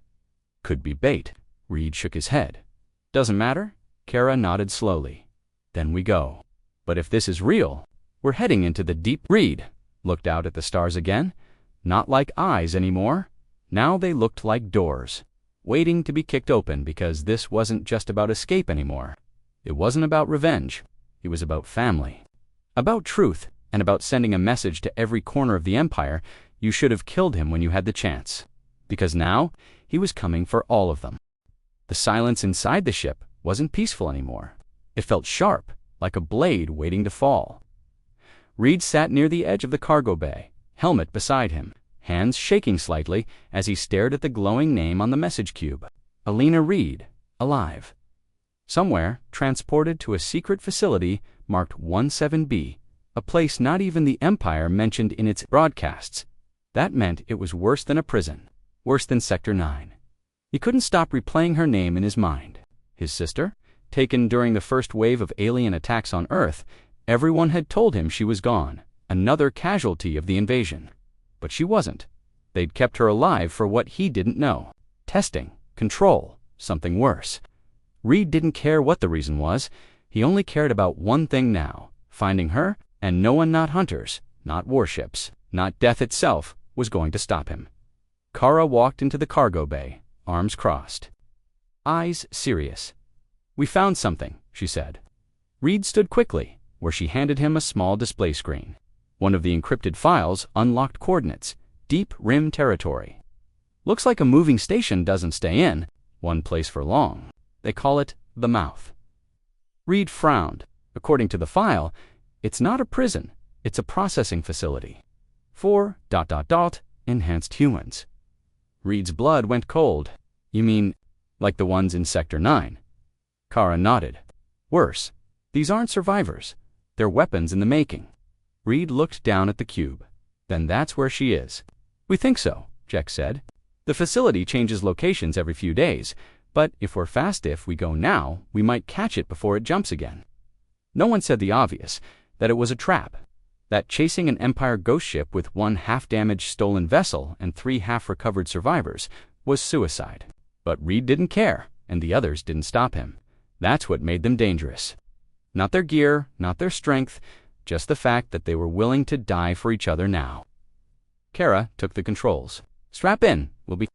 Speaker 1: "Could be bait." Reed shook his head. "Doesn't matter." Kara nodded slowly. "Then we go. But if this is real, we're heading into the deep." Reed looked out at the stars again. Not like eyes anymore. Now they looked like doors, waiting to be kicked open, because this wasn't just about escape anymore. It wasn't about revenge. It was about family. About truth, and about sending a message to every corner of the Empire: you should have killed him when you had the chance. Because now, he was coming for all of them. The silence inside the ship wasn't peaceful anymore. It felt sharp, like a blade waiting to fall. Reed sat near the edge of the cargo bay, helmet beside him, hands shaking slightly as he stared at the glowing name on the message cube. Alina Reed, alive. Somewhere, transported to a secret facility marked 17B, a place not even the Empire mentioned in its broadcasts. That meant it was worse than a prison, worse than Sector 9. He couldn't stop replaying her name in his mind. His sister, taken during the first wave of alien attacks on Earth. Everyone had told him she was gone, another casualty of the invasion. But she wasn't. They'd kept her alive for what he didn't know. Testing, control, something worse. Reed didn't care what the reason was. He only cared about one thing now: finding her, and no one, not hunters, not warships, not death itself, was going to stop him. Kara walked into the cargo bay, arms crossed, eyes serious. "We found something," she said. Reed stood quickly, where she handed him a small display screen. One of the encrypted files unlocked coordinates, deep rim territory. "Looks like a moving station doesn't stay in one place for long. They call it the mouth." Reed frowned. According to the file, it's not a prison, it's a processing facility. For ... enhanced humans. Reed's blood went cold. "You mean, like the ones in Sector 9? Kara nodded. "Worse. These aren't survivors. They're weapons in the making." Reed looked down at the cube. "Then that's where she is." "We think so," Jex said. "The facility changes locations every few days, but if we go now, we might catch it before it jumps again." No one said the obvious, that it was a trap, that chasing an Empire ghost ship with one half-damaged stolen vessel and 3 half-recovered survivors was suicide. But Reed didn't care, and the others didn't stop him. That's what made them dangerous. Not their gear, not their strength, just the fact that they were willing to die for each other now. Kara took the controls. "Strap in, we'll be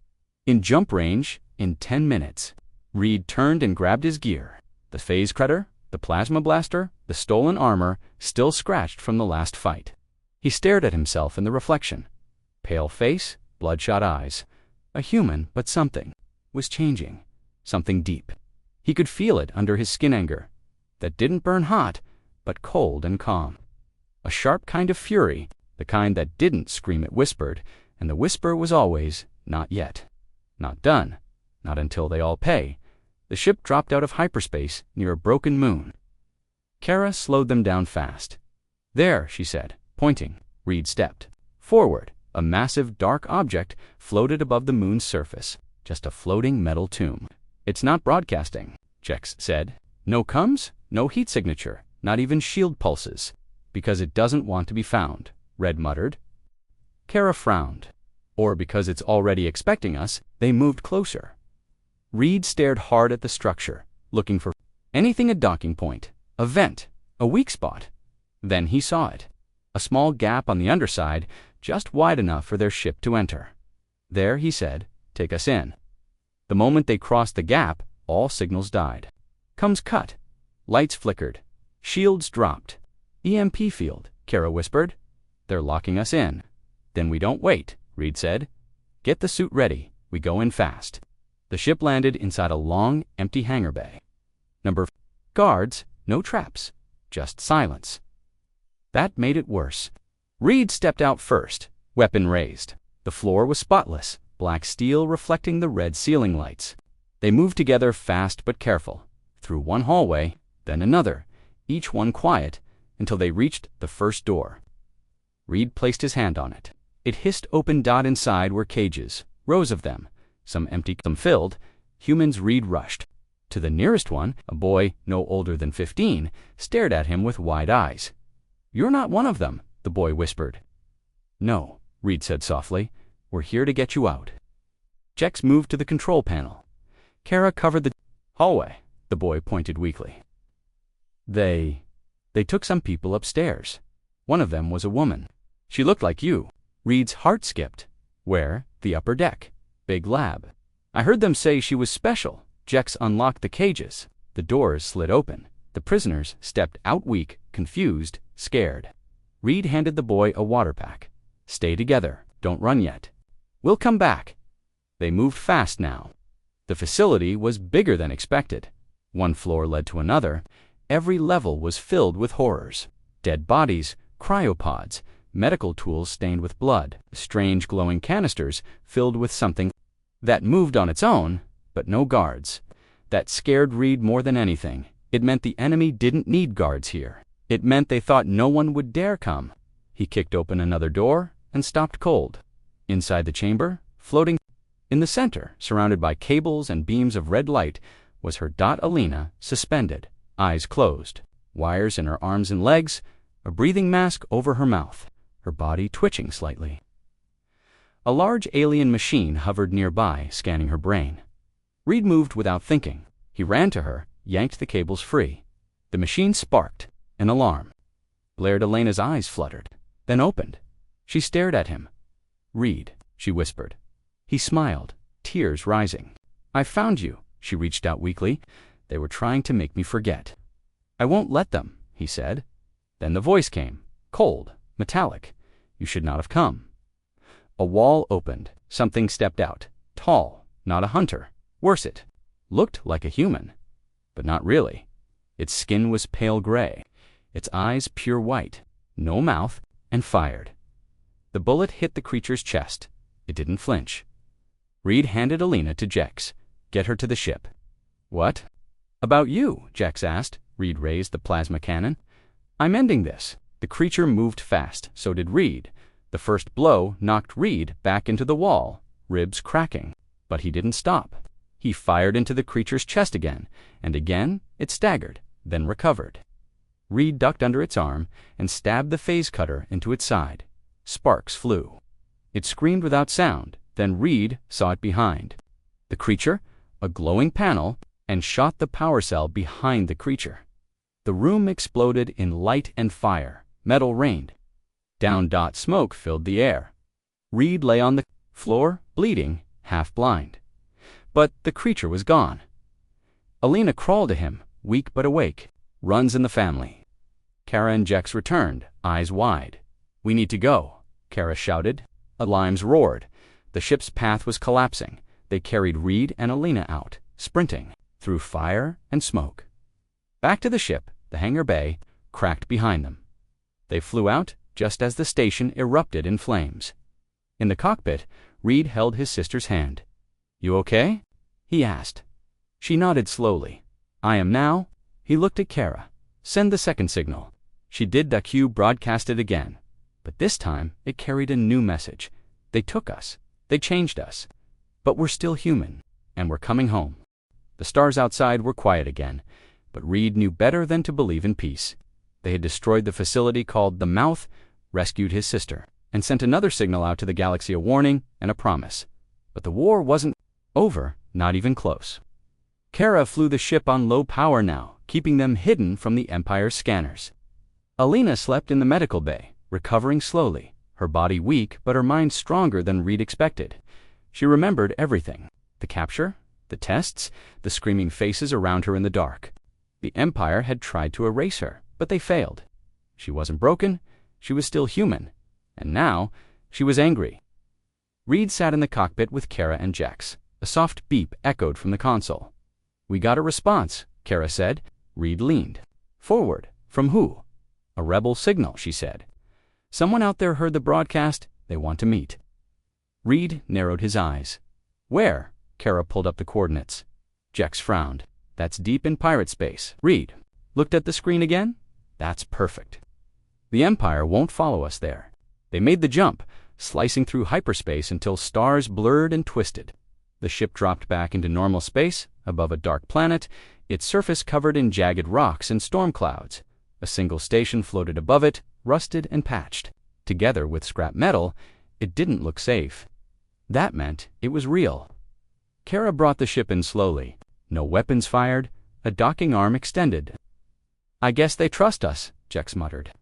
Speaker 1: in jump range in 10 minutes. Reed turned and grabbed his gear. The phase cutter, the plasma blaster, the stolen armor, still scratched from the last fight. He stared at himself in the reflection. Pale face, bloodshot eyes. A human, but something was changing. Something deep. He could feel it under his skin, anger that didn't burn hot, but cold and calm. A sharp kind of fury, the kind that didn't scream, it whispered, and the whisper was always, not yet. Not done. Not until they all pay. The ship dropped out of hyperspace near a broken moon. Kara slowed them down fast. There, she said, pointing. Reed stepped forward. A massive, dark object floated above the moon's surface, just a floating metal tomb. It's not broadcasting, Jex said. No comms, no heat signature, not even shield pulses. Because it doesn't want to be found, Red muttered. Kara frowned. Or because it's already expecting us. They moved closer. Reed stared hard at the structure, looking for anything, a docking point, a vent, a weak spot. Then he saw it. A small gap on the underside, just wide enough for their ship to enter. There, he said, take us in. The moment they crossed the gap, all signals died. Comms cut. Lights flickered. Shields dropped. EMP field, Kara whispered. They're locking us in. Then we don't wait, Reed said. Get the suit ready. We go in fast. The ship landed inside a long, empty hangar bay. Guards, no traps, just silence. That made it worse. Reed stepped out first, weapon raised. The floor was spotless, black steel reflecting the red ceiling lights. They moved together fast but careful, through one hallway, then another, each one quiet, until they reached the first door. Reed placed his hand on it. It hissed open. Inside were cages, rows of them, some empty, some filled. Humans. Reed rushed. To the nearest one, a boy no older than 15, stared at him with wide eyes. You're not one of them, the boy whispered. No, Reed said softly. We're here to get you out. Jex moved to the control panel. Kara covered the hallway. The boy pointed weakly. They took some people upstairs. One of them was a woman. She looked like you. Reed's heart skipped. Where? The upper deck. Big lab. I heard them say she was special. Jex unlocked the cages. The doors slid open. The prisoners stepped out, weak, confused, scared. Reed handed the boy a water pack. Stay together. Don't run yet. We'll come back. They moved fast now. The facility was bigger than expected. One floor led to another. Every level was filled with horrors. Dead bodies, cryopods, medical tools stained with blood, strange glowing canisters filled with something that moved on its own, but no guards. That scared Reed more than anything. It meant the enemy didn't need guards here. It meant they thought no one would dare come. He kicked open another door and stopped cold. Inside the chamber, floating in the center, surrounded by cables and beams of red light, was her Alina, suspended, eyes closed, wires in her arms and legs, a breathing mask over her mouth, her body twitching slightly. A large alien machine hovered nearby, scanning her brain. Reed moved without thinking. He ran to her, yanked the cables free. The machine sparked. An alarm. Blared. Elena's eyes fluttered, then opened. She stared at him. Reed, she whispered. He smiled, tears rising. I found you, she reached out weakly. They were trying to make me forget. I won't let them, he said. Then the voice came, cold, metallic. You should not have come. A wall opened. Something stepped out. Tall, not a hunter. Worse, it looked like a human, but not really. Its skin was pale gray, its eyes pure white, no mouth, and fired. The bullet hit the creature's chest. It didn't flinch. Reed handed Alina to Jex. Get her to the ship. What? About you? Jex asked. Reed raised the plasma cannon. I'm ending this. The creature moved fast. So did Reed. The first blow knocked Reed back into the wall, ribs cracking. But he didn't stop. He fired into the creature's chest again, and again it staggered, then recovered. Reed ducked under its arm and stabbed the phase cutter into its side. Sparks flew. It screamed without sound. Then Reed saw it behind the creature, a glowing panel, and shot the power cell behind the creature. The room exploded in light and fire. Metal rained. Down. Smoke filled the air. Reed lay on the floor, bleeding, half blind. But the creature was gone. Alina crawled to him, weak but awake. runs in the family. Kara and Jex returned, eyes wide. "We need to go," Kara shouted. Alarms roared. The ship's path was collapsing. They carried Reed and Alina out, sprinting, through fire and smoke. Back to the ship, the hangar bay cracked behind them. They flew out just as the station erupted in flames. In the cockpit, Reed held his sister's hand. "You okay?" he asked. She nodded slowly. "I am now." He looked at Kara. "Send the second signal." She did. The cube broadcasted again. But this time, it carried a new message. They took us. They changed us. But we're still human, and we're coming home. The stars outside were quiet again, but Reed knew better than to believe in peace. They had destroyed the facility called the Mouth, rescued his sister, and sent another signal out to the galaxy, a warning and a promise. But the war wasn't over, not even close. Kara flew the ship on low power now, keeping them hidden from the Empire's scanners. Alina slept in the medical bay, recovering slowly, her body weak but her mind stronger than Reed expected. She remembered everything: the capture, the tests, the screaming faces around her in the dark. The Empire had tried to erase her, but they failed. She wasn't broken, she was still human, and now she was angry. Reed sat in the cockpit with Kara and Jex. A soft beep echoed from the console. "We got a response," Kara said. Reed leaned forward. "From who?" "A rebel signal," she said. "Someone out there heard the broadcast. They want to meet." Reed narrowed his eyes. "Where?" Kara pulled up the coordinates. Jex frowned. "That's deep in pirate space." Reed looked at the screen again. "That's perfect. The Empire won't follow us there." They made the jump, slicing through hyperspace until stars blurred and twisted. The ship dropped back into normal space, above a dark planet, its surface covered in jagged rocks and storm clouds. A single station floated above it, rusted and patched. Together with scrap metal, it didn't look safe. That meant it was real. Kara brought the ship in slowly. No weapons fired, a docking arm extended. "I guess they trust us," Jex muttered.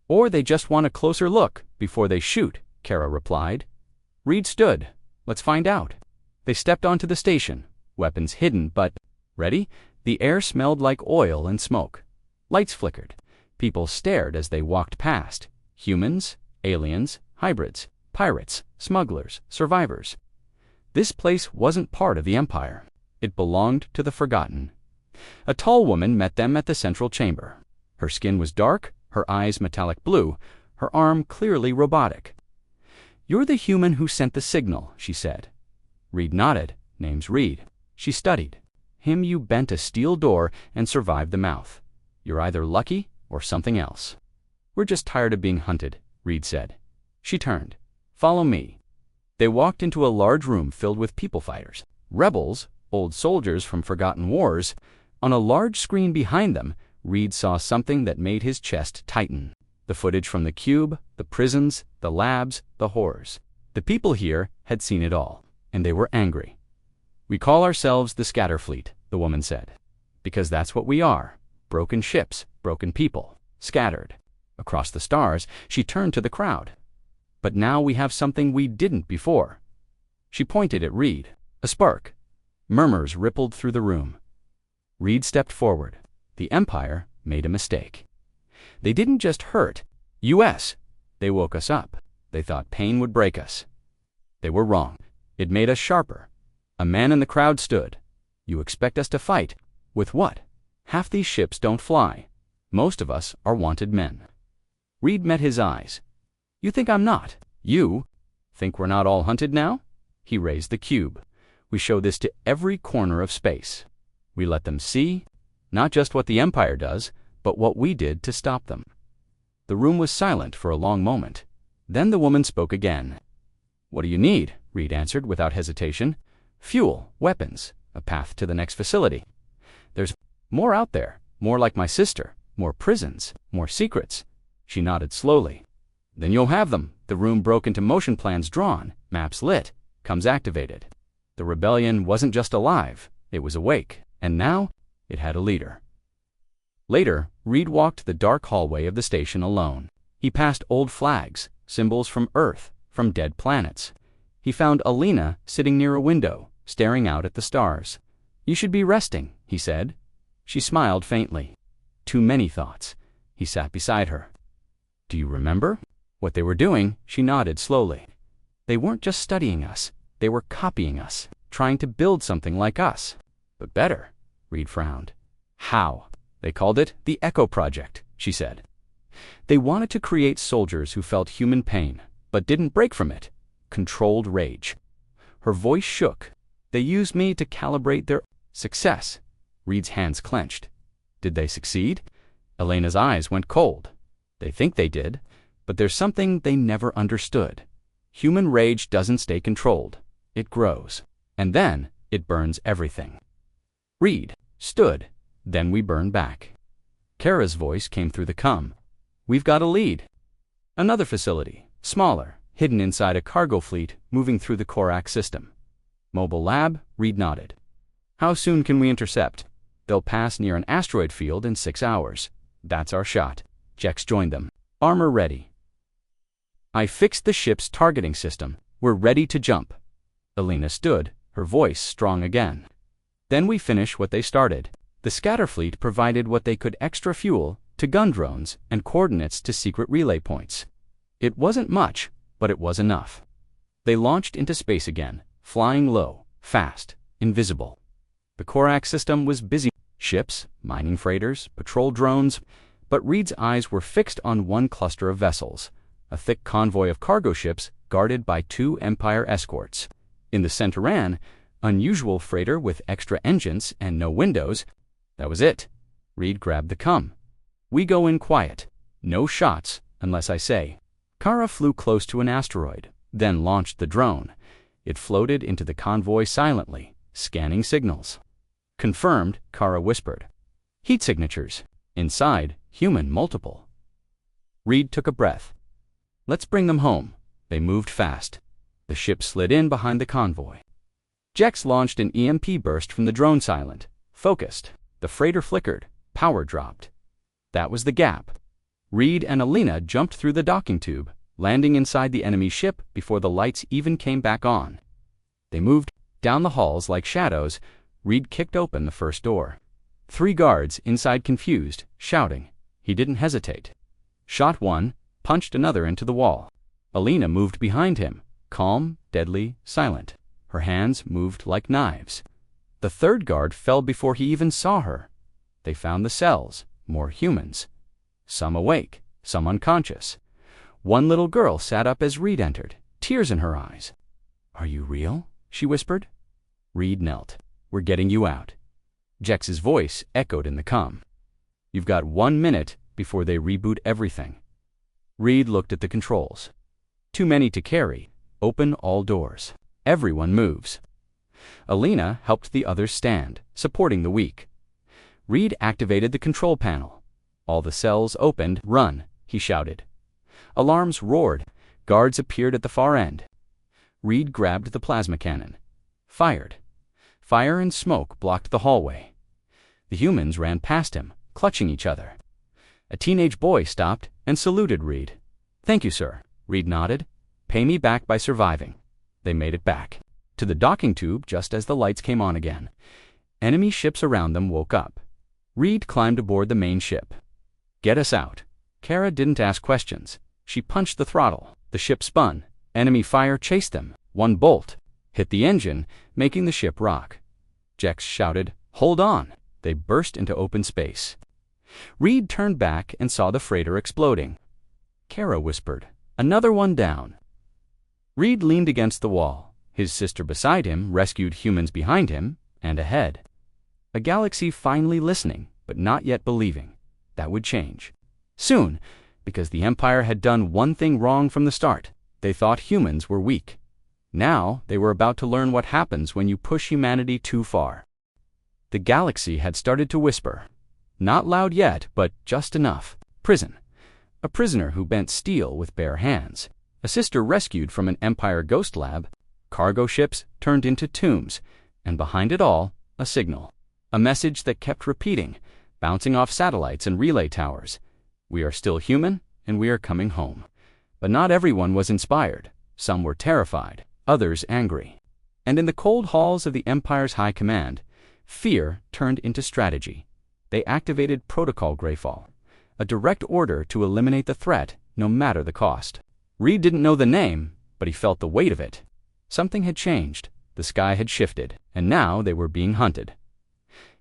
Speaker 1: "Or they just want a closer look before they shoot," Kara replied. Reed stood. "Let's find out." They stepped onto the station, weapons hidden but ready. The air smelled like oil and smoke. Lights flickered. People stared as they walked past. Humans, aliens, hybrids, pirates, smugglers, survivors. This place wasn't part of the Empire. It belonged to the Forgotten. A tall woman met them at the central chamber. Her skin was dark, her eyes metallic blue, her arm clearly robotic. "You're the human who sent the signal," she said. Reed nodded. "Name's Reed." She studied. "Him you bent a steel door and survived the Mouth. You're either lucky or something else." "We're just tired of being hunted," Reed said. She turned. "Follow me." They walked into a large room filled with people fighters, rebels, old soldiers from forgotten wars. On a large screen behind them, Reed saw something that made his chest tighten. The footage from the cube, the prisons, the labs, the horrors. The people here had seen it all, and they were angry. "We call ourselves the Scatter Fleet," the woman said. "Because that's what we are. Broken ships, broken people, scattered. Across the stars." She turned to the crowd. "But now we have something we didn't before." She pointed at Reed. A spark. Murmurs rippled through the room. Reed stepped forward. The Empire made a mistake. They didn't just hurt US. They woke us up. They thought pain would break us. They were wrong. It made us sharper. A man in the crowd stood. "You expect us to fight? With what? Half these ships don't fly. Most of us are wanted men." Reed met his eyes. "You think I'm not? You think we're not all hunted now?" He raised the cube. "We show this to every corner of space. We let them see, not just what the Empire does, but what we did to stop them." The room was silent for a long moment. Then the woman spoke again. "What do you need?" Reed answered without hesitation. "Fuel, weapons, a path to the next facility. There's more out there, more like my sister, more prisons, more secrets." She nodded slowly. "Then you'll have them." The room broke into motion plans drawn, maps lit, comes activated. The rebellion wasn't just alive, it was awake, and now it had a leader. Later, Reed walked the dark hallway of the station alone. He passed old flags, symbols from Earth, from dead planets. He found Alina sitting near a window, staring out at the stars. "You should be resting," he said. She smiled faintly. Too many thoughts. He sat beside her. Do you remember what they were doing? She nodded slowly. They weren't just studying us. They were copying us, trying to build something like us. But better, Reed frowned. How? They called it the Echo Project, she said. They wanted to create soldiers who felt human pain, but didn't break from it. Controlled rage. Her voice shook. They used me to calibrate their success. Reed's hands clenched. Did they succeed? Elena's eyes went cold. They think they did, but there's something they never understood. Human rage doesn't stay controlled. It grows. And then it burns everything. Reed stood. Then we burn back. Kara's voice came through the cum. We've got a lead. Another facility, smaller, hidden inside a cargo fleet moving through the Korak system. Mobile lab, Reed nodded. How soon can we intercept? They'll pass near an asteroid field in 6 hours. That's our shot. Jex joined them. Armor ready. I fixed the ship's targeting system. We're ready to jump. Elena stood, her voice strong again. Then we finish what they started. The scatter fleet provided what they could: extra fuel to gun drones and coordinates to secret relay points. It wasn't much, but it was enough. They launched into space again, flying low, fast, invisible. The Korak system was busy. Ships, mining freighters, patrol drones, but Reed's eyes were fixed on one cluster of vessels, a thick convoy of cargo ships guarded by 2 Empire escorts. In the center, an unusual freighter with extra engines and no windows. That was it. Reed grabbed the cum. We go in quiet. No shots, unless I say. Kara flew close to an asteroid, then launched the drone. It floated into the convoy silently, scanning signals. Confirmed, Kara whispered. Heat signatures. Inside, human multiple. Reed took a breath. Let's bring them home. They moved fast. The ship slid in behind the convoy. Jex launched an EMP burst from the drone silent. Focused. The freighter flickered. Power dropped. That was the gap. Reed and Elena jumped through the docking tube, landing inside the enemy ship before the lights even came back on. They moved down the halls like shadows. Reed kicked open the first door. 3 guards inside, confused, shouting. He didn't hesitate. Shot one, punched another into the wall. Elena moved behind him, calm, deadly, silent. Her hands moved like knives. The 3rd guard fell before he even saw her. They found the cells, more humans. Some awake, some unconscious. One little girl sat up as Reed entered, tears in her eyes. Are you real? She whispered. Reed knelt. We're getting you out. Jex's voice echoed in the cum. You've got 1 minute before they reboot everything. Reed looked at the controls. Too many to carry. Open all doors. Everyone moves. Elena helped the others stand, supporting the weak. Reed activated the control panel. All the cells opened. Run, he shouted. Alarms roared. Guards appeared at the far end. Reed grabbed the plasma cannon. Fired. Fire and smoke blocked the hallway. The humans ran past him, clutching each other. A teenage boy stopped and saluted Reed. Thank you, sir. Reed nodded. Pay me back by surviving. They made it back to the docking tube just as the lights came on again. Enemy ships around them woke up. Reed climbed aboard the main ship. Get us out. Kara didn't ask questions. She punched the throttle. The ship spun. Enemy fire chased them. One bolt hit the engine, making the ship rock. Jex shouted, Hold on! They burst into open space. Reed turned back and saw the freighter exploding. Kara whispered, Another one down. Reed leaned against the wall. His sister beside him rescued humans behind him and ahead. A galaxy finally listening, but not yet believing. That would change. Soon, because the Empire had done one thing wrong from the start. They thought humans were weak. Now they were about to learn what happens when you push humanity too far. The galaxy had started to whisper. Not loud yet, but just enough. Prison. A prisoner who bent steel with bare hands. A sister rescued from an Empire ghost lab. Cargo ships turned into tombs. And behind it all, a signal. A message that kept repeating, bouncing off satellites and relay towers. We are still human, and we are coming home. But not everyone was inspired. Some were terrified, others angry. And in the cold halls of the Empire's high command, fear turned into strategy. They activated Protocol Greyfall, a direct order to eliminate the threat, no matter the cost. Reed didn't know the name, but he felt the weight of it. Something had changed, the sky had shifted, and now they were being hunted.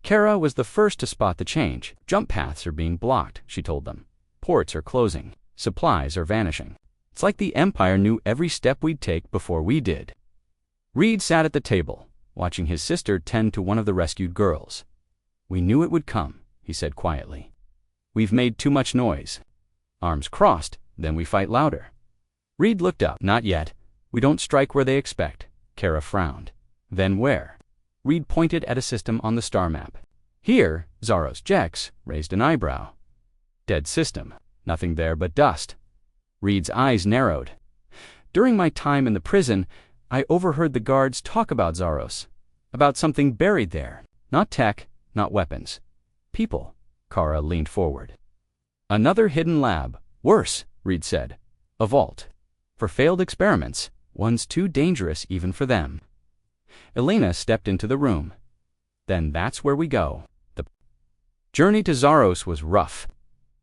Speaker 1: Kara was the first to spot the change. Jump paths are being blocked, she told them. Ports are closing. Supplies are vanishing. It's like the Empire knew every step we'd take before we did. Reed sat at the table, watching his sister tend to one of the rescued girls. "We knew it would come," he said quietly. "We've made too much noise. Arms crossed, then we fight louder." Reed looked up. "Not yet. We don't strike where they expect." Kara frowned. "Then where?" Reed pointed at a system on the star map. "Here." Zaros Jex raised an eyebrow. "Dead system. Nothing there but dust." Reed's eyes narrowed. "During my time in the prison, I overheard the guards talk about Zaros, about something buried there. Not tech, not weapons. People." Kara leaned forward. "Another hidden lab. Worse," Reed said. "A vault. For failed experiments. One's too dangerous even for them." Elena stepped into the room. "Then that's where we go." The journey to Zaros was rough.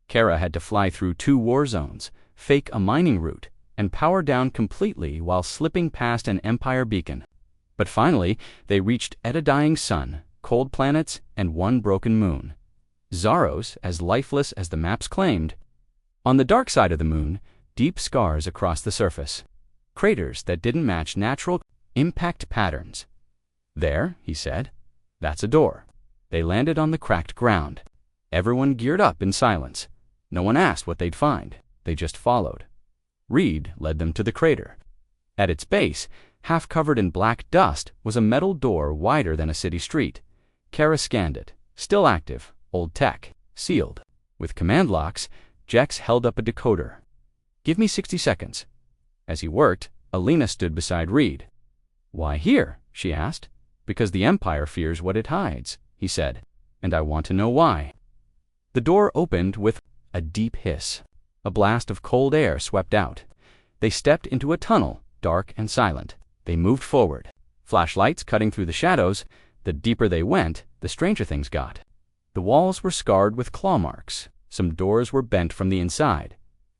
Speaker 1: Kara had to fly through 2 war zones, fake a mining route, and power down completely while slipping past an Empire beacon. But finally, they reached a dying sun, cold planets, and 1 broken moon. Zaros, as lifeless as the maps claimed. On the dark side of the moon, deep scars across the surface. Craters that didn't match natural impact patterns. "There," he said. "That's a door." They landed on the cracked ground. Everyone geared up in silence. No one asked what they'd find. They just followed. Reed led them to the crater. At its base, half covered in black dust, was a metal door wider than a city street. Kara scanned it. Still active, old tech, sealed. With command locks, Jex held up a decoder. "Give me 60 seconds. As he worked, Alina stood beside Reed. "Why here?" she asked. "Because the Empire fears what it hides," he said. "And I want to know why." The door opened with a deep hiss. A blast of cold air swept out. They stepped into a tunnel, dark and silent. They moved forward. Flashlights cutting through the shadows. The deeper they went, the stranger things got. The walls were scarred with claw marks. Some doors were bent from the inside.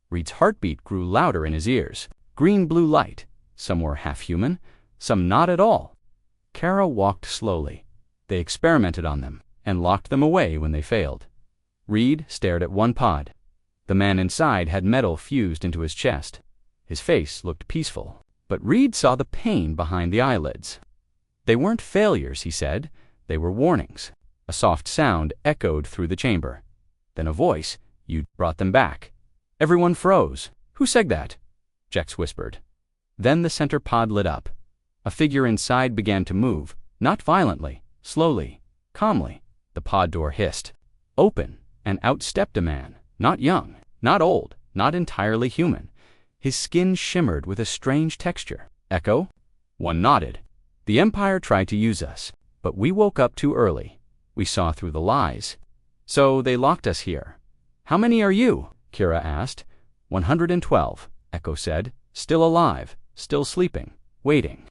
Speaker 1: Reed's heartbeat grew louder in his ears. Green-blue light. Some were half-human, some not at all. Kara walked slowly. They experimented on them and locked them away when they failed. Reed stared at one pod. The man inside had metal fused into his chest. His face looked peaceful, but Reed saw the pain behind the eyelids. They weren't failures, he said. They were warnings. A soft sound echoed through the chamber. Then a voice. "You brought them back." Everyone froze. "Who said that?" Jex whispered. Then the center pod lit up. A figure inside began to move, not violently, slowly, calmly. The pod door hissed. Open, and out stepped a man, not young, not old, not entirely human. His skin shimmered with a strange texture. "Echo?" One nodded. "The Empire tried to use us, but we woke up too early. We saw through the lies. So they locked us here." "How many are you?" Kira asked. 112, Echo said. "Still alive, still sleeping, waiting."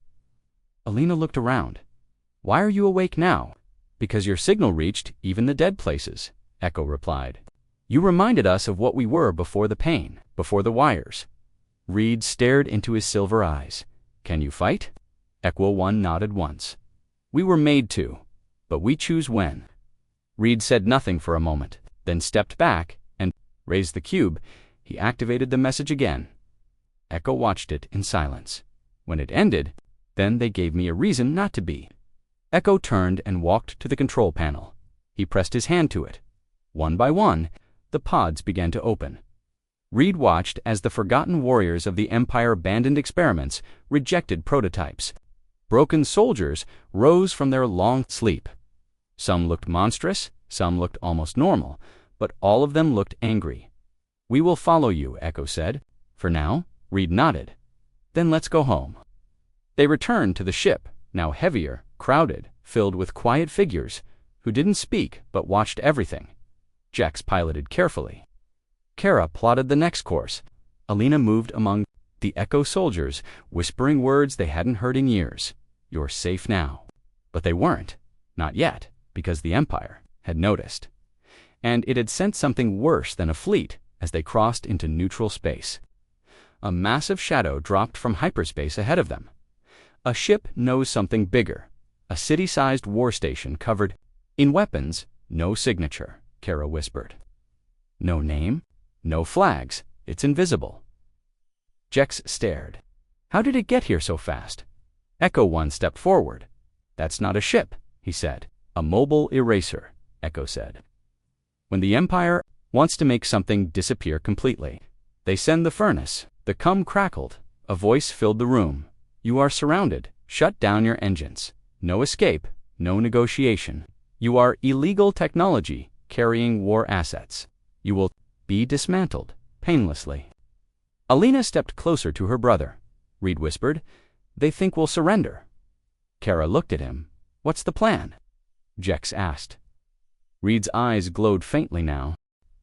Speaker 1: Alina looked around. "Why are you awake now?" "Because your signal reached even the dead places," Echo replied. "You reminded us of what we were before the pain, before the wires." Reed stared into his silver eyes. "Can you fight?" Echo 1 nodded once. "We were made to, but we choose when." Reed said nothing for a moment, then stepped back and raised the cube. He activated the message again. Echo watched it in silence. When it ended, then they gave me a reason not to be. Echo turned and walked to the control panel. He pressed his hand to it. One by one, the pods began to open. Reed watched as the forgotten warriors of the Empire abandoned experiments, rejected prototypes. Broken soldiers rose from their long sleep. Some looked monstrous, some looked almost normal, but all of them looked angry. "We will follow you," Echo said. "For now." Reed nodded. "Then let's go home." They returned to the ship, now heavier, crowded, filled with quiet figures, who didn't speak but watched everything. Jex piloted carefully. Kara plotted the next course. Alina moved among the Echo soldiers, whispering words they hadn't heard in years. "You're safe now." But they weren't. Not yet, because the Empire had noticed. and it had sent something worse than a fleet as they crossed into neutral space. A massive shadow dropped from hyperspace ahead of them. A ship knows something bigger. A city-sized war station covered in weapons, no signature, Kara whispered. No name, no flags, it's invisible. Jex stared. How did it get here so fast? Echo 1 stepped forward. That's not a ship, he said. A mobile eraser, Echo said. When the Empire wants to make something disappear completely, they send the furnace. The cum crackled. A voice filled the room. You are surrounded. Shut down your engines. No escape, no negotiation. You are illegal technology carrying war assets. You will be dismantled painlessly. Alina stepped closer to her brother. Reed whispered, They think we'll surrender. Kara looked at him. What's the plan? Jex asked. Reed's eyes glowed faintly now.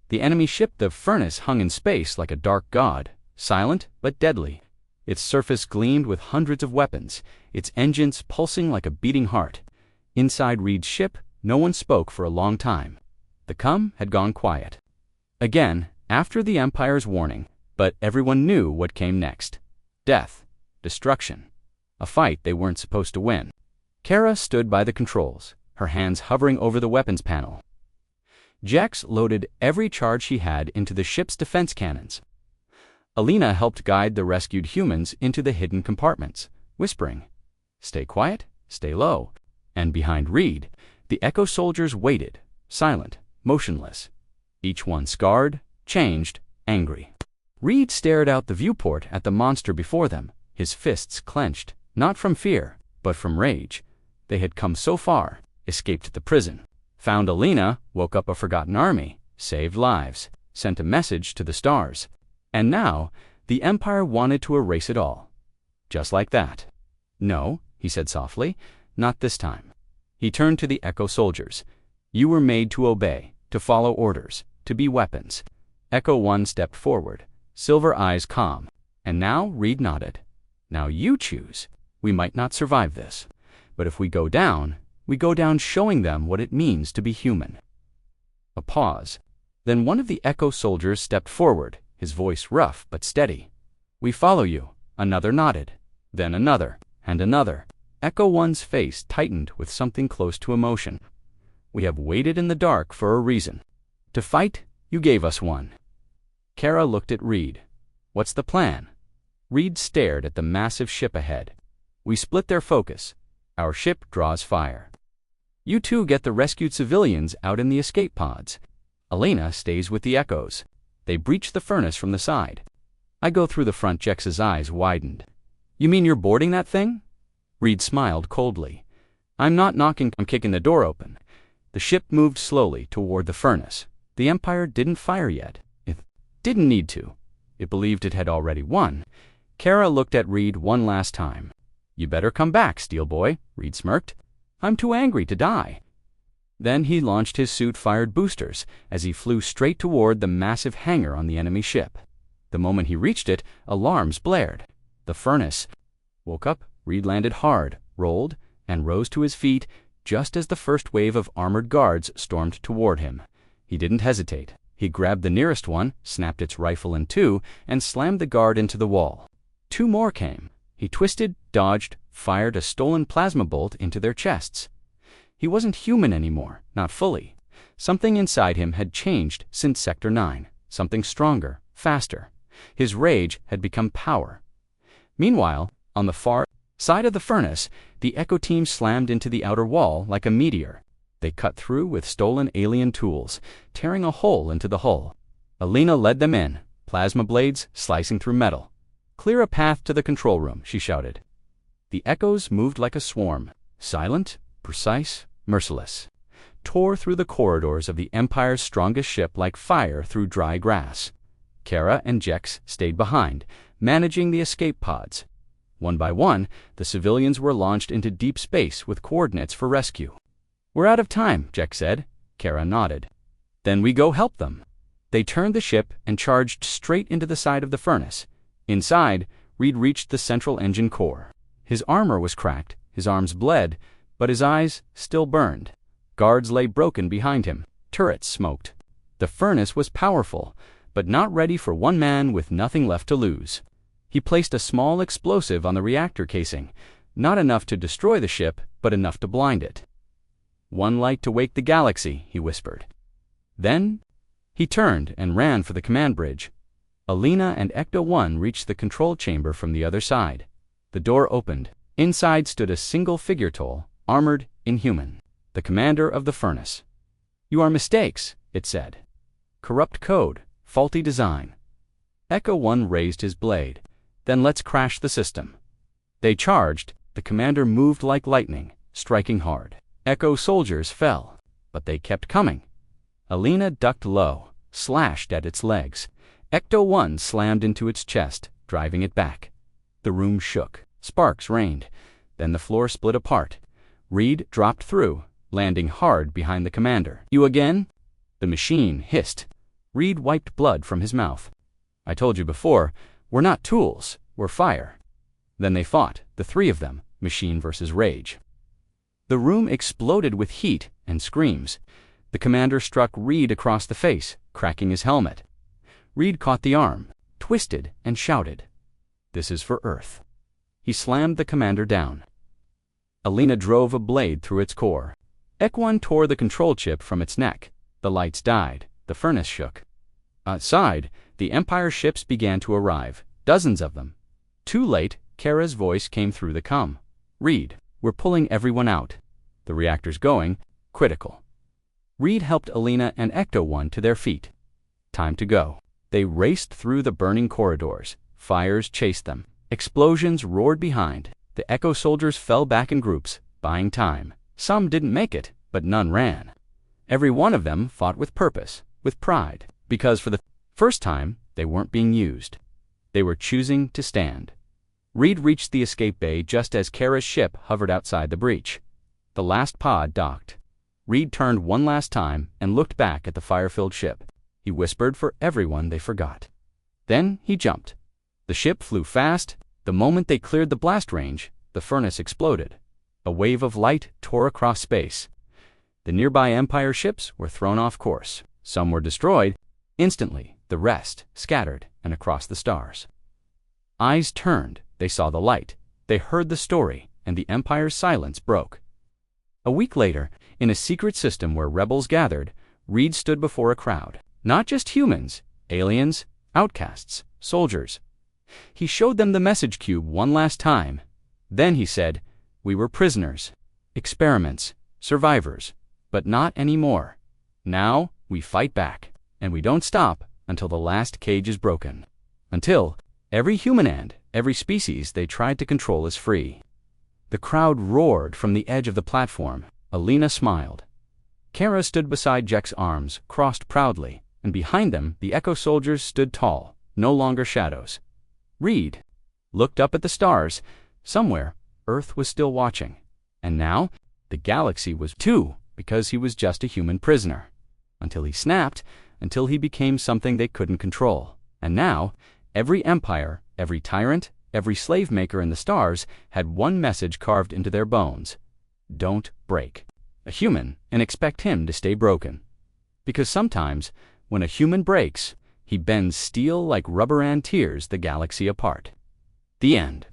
Speaker 1: The enemy ship, the furnace, hung in space like a dark god, silent but deadly. Its surface gleamed with hundreds of weapons, its engines pulsing like a beating heart. Inside Reed's ship, no one spoke for a long time. The cum had gone quiet. Again, after the Empire's warning, but everyone knew what came next. Death, destruction, a fight they weren't supposed to win. Kara stood by the controls, her hands hovering over the weapons panel. Jex loaded every charge she had into the ship's defense cannons. Alina helped guide the rescued humans into the hidden compartments, whispering, Stay quiet, stay low. And behind Reed, the Echo soldiers waited, silent, motionless. Each one scarred, changed, angry. Reed stared out the viewport at the monster before them, his fists clenched, not from fear, but from rage. They had come so far, escaped the prison, found Alina, woke up a forgotten army, saved lives, sent a message to the stars. And now, the Empire wanted to erase it all. Just like that. No, he said softly, not this time. He turned to the Echo soldiers. You were made to obey, to follow orders, to be weapons. Echo 1 stepped forward, silver eyes calm. And now Reed nodded. Now you choose. We might not survive this. But if we go down showing them what it means to be human. A pause. Then one of the Echo soldiers stepped forward, his voice rough but steady. We follow you. Another nodded. Then another, and another. Echo 1's face tightened with something close to emotion. We have waited in the dark for a reason. To fight, you gave us one. Kara looked at Reed. What's the plan? Reed stared at the massive ship ahead. We split their focus. Our ship draws fire. You two get the rescued civilians out in the escape pods. Alina stays with the Echoes. They breach the furnace from the side. I go through the front. Jex's eyes widened. You mean you're boarding that thing? Reed smiled coldly. I'm not knocking, I'm kicking the door open. The ship moved slowly toward the furnace. The Empire didn't fire yet. It didn't need to. It believed it had already won. Kara looked at Reed one last time. You better come back, Steel Boy, Reed smirked. I'm too angry to die. Then he launched his suit-fired boosters as he flew straight toward the massive hangar on the enemy ship. The moment he reached it, alarms blared. The furnace woke up. Reed landed hard, rolled, and rose to his feet just as the first wave of armored guards stormed toward him. He didn't hesitate. He grabbed the nearest one, snapped its rifle in two, and slammed the guard into the wall. Two more came. He twisted, dodged, fired a stolen plasma bolt into their chests. He wasn't human anymore, not fully. Something inside him had changed since Sector 9. Something stronger, faster. His rage had become power. Meanwhile, on the far side of the furnace, the Echo team slammed into the outer wall like a meteor. They cut through with stolen alien tools, tearing a hole into the hull. Alina led them in, plasma blades slicing through metal. Clear a path to the control room, she shouted. The Echoes moved like a swarm, silent, precise, merciless. Tore through the corridors of the Empire's strongest ship like fire through dry grass. Kara and Jex stayed behind, managing the escape pods. One by one, the civilians were launched into deep space with coordinates for rescue. We're out of time, Jex said. Kara nodded. Then we go help them. They turned the ship and charged straight into the side of the furnace. Inside, Reed reached the central engine core. His armor was cracked, his arms bled, but his eyes still burned. Guards lay broken behind him. Turrets smoked. The furnace was powerful, but not ready for one man with nothing left to lose. He placed a small explosive on the reactor casing, not enough to destroy the ship, but enough to blind it. "One light to wake the galaxy," he whispered. Then he turned and ran for the command bridge. Alina and Ecto-1 reached the control chamber from the other side. The door opened. Inside stood a single figure tall, armored, inhuman. The commander of the furnace. "You are mistakes," it said. "Corrupt code, faulty design." Ecto-1 raised his blade. "Then let's crash the system." They charged. The commander moved like lightning, striking hard. Echo soldiers fell, but they kept coming. Alina ducked low, slashed at its legs. Ecto-1 slammed into its chest, driving it back. The room shook. Sparks rained. Then the floor split apart. Reed dropped through, landing hard behind the commander. "You again?" The machine hissed. Reed wiped blood from his mouth. "I told you before, we're not tools, we're fire." Then they fought, the three of them, machine versus rage. The room exploded with heat and screams. The commander struck Reed across the face, cracking his helmet. Reed caught the arm, twisted, and shouted, "This is for Earth." He slammed the commander down. Alina drove a blade through its core. Ecto-1 tore the control chip from its neck. The lights died. The furnace shook. Outside, the Empire ships began to arrive, dozens of them. Too late, Kara's voice came through the comm. "Reed, we're pulling everyone out. The reactor's going. Critical." Reed helped Alina and Ecto-1 to their feet. Time to go. They raced through the burning corridors. Fires chased them. Explosions roared behind. The Echo soldiers fell back in groups, buying time. Some didn't make it, but none ran. Every one of them fought with purpose, with pride, because for the first time, they weren't being used. They were choosing to stand. Reed reached the escape bay just as Kara's ship hovered outside the breach. The last pod docked. Reed turned one last time and looked back at the fire-filled ship. He whispered for everyone they forgot. Then he jumped. The ship flew fast. The moment they cleared the blast range, the furnace exploded. A wave of light tore across space. The nearby Empire ships were thrown off course. Some were destroyed. Instantly, the rest scattered and across the stars. Eyes turned. They saw the light. They heard the story, and the Empire's silence broke. A week later, in a secret system where rebels gathered, Reed stood before a crowd. Not just humans, aliens, outcasts, soldiers. He showed them the message cube one last time. Then he said, "We were prisoners, experiments, survivors, but not anymore. Now we fight back, and we don't stop until the last cage is broken. Until every human and every species they tried to control is free." The crowd roared from the edge of the platform. Alina smiled. Kara stood beside Jack's arms, crossed proudly, and behind them the Echo soldiers stood tall, no longer shadows. Reed looked up at the stars. Somewhere, Earth was still watching. And now, the galaxy was too, because he was just a human prisoner. Until he snapped, until he became something they couldn't control. And now, every empire, every tyrant, every slave maker in the stars had one message carved into their bones. Don't break a human and expect him to stay broken. Because sometimes, when a human breaks, he bends steel like rubber and tears the galaxy apart. The end.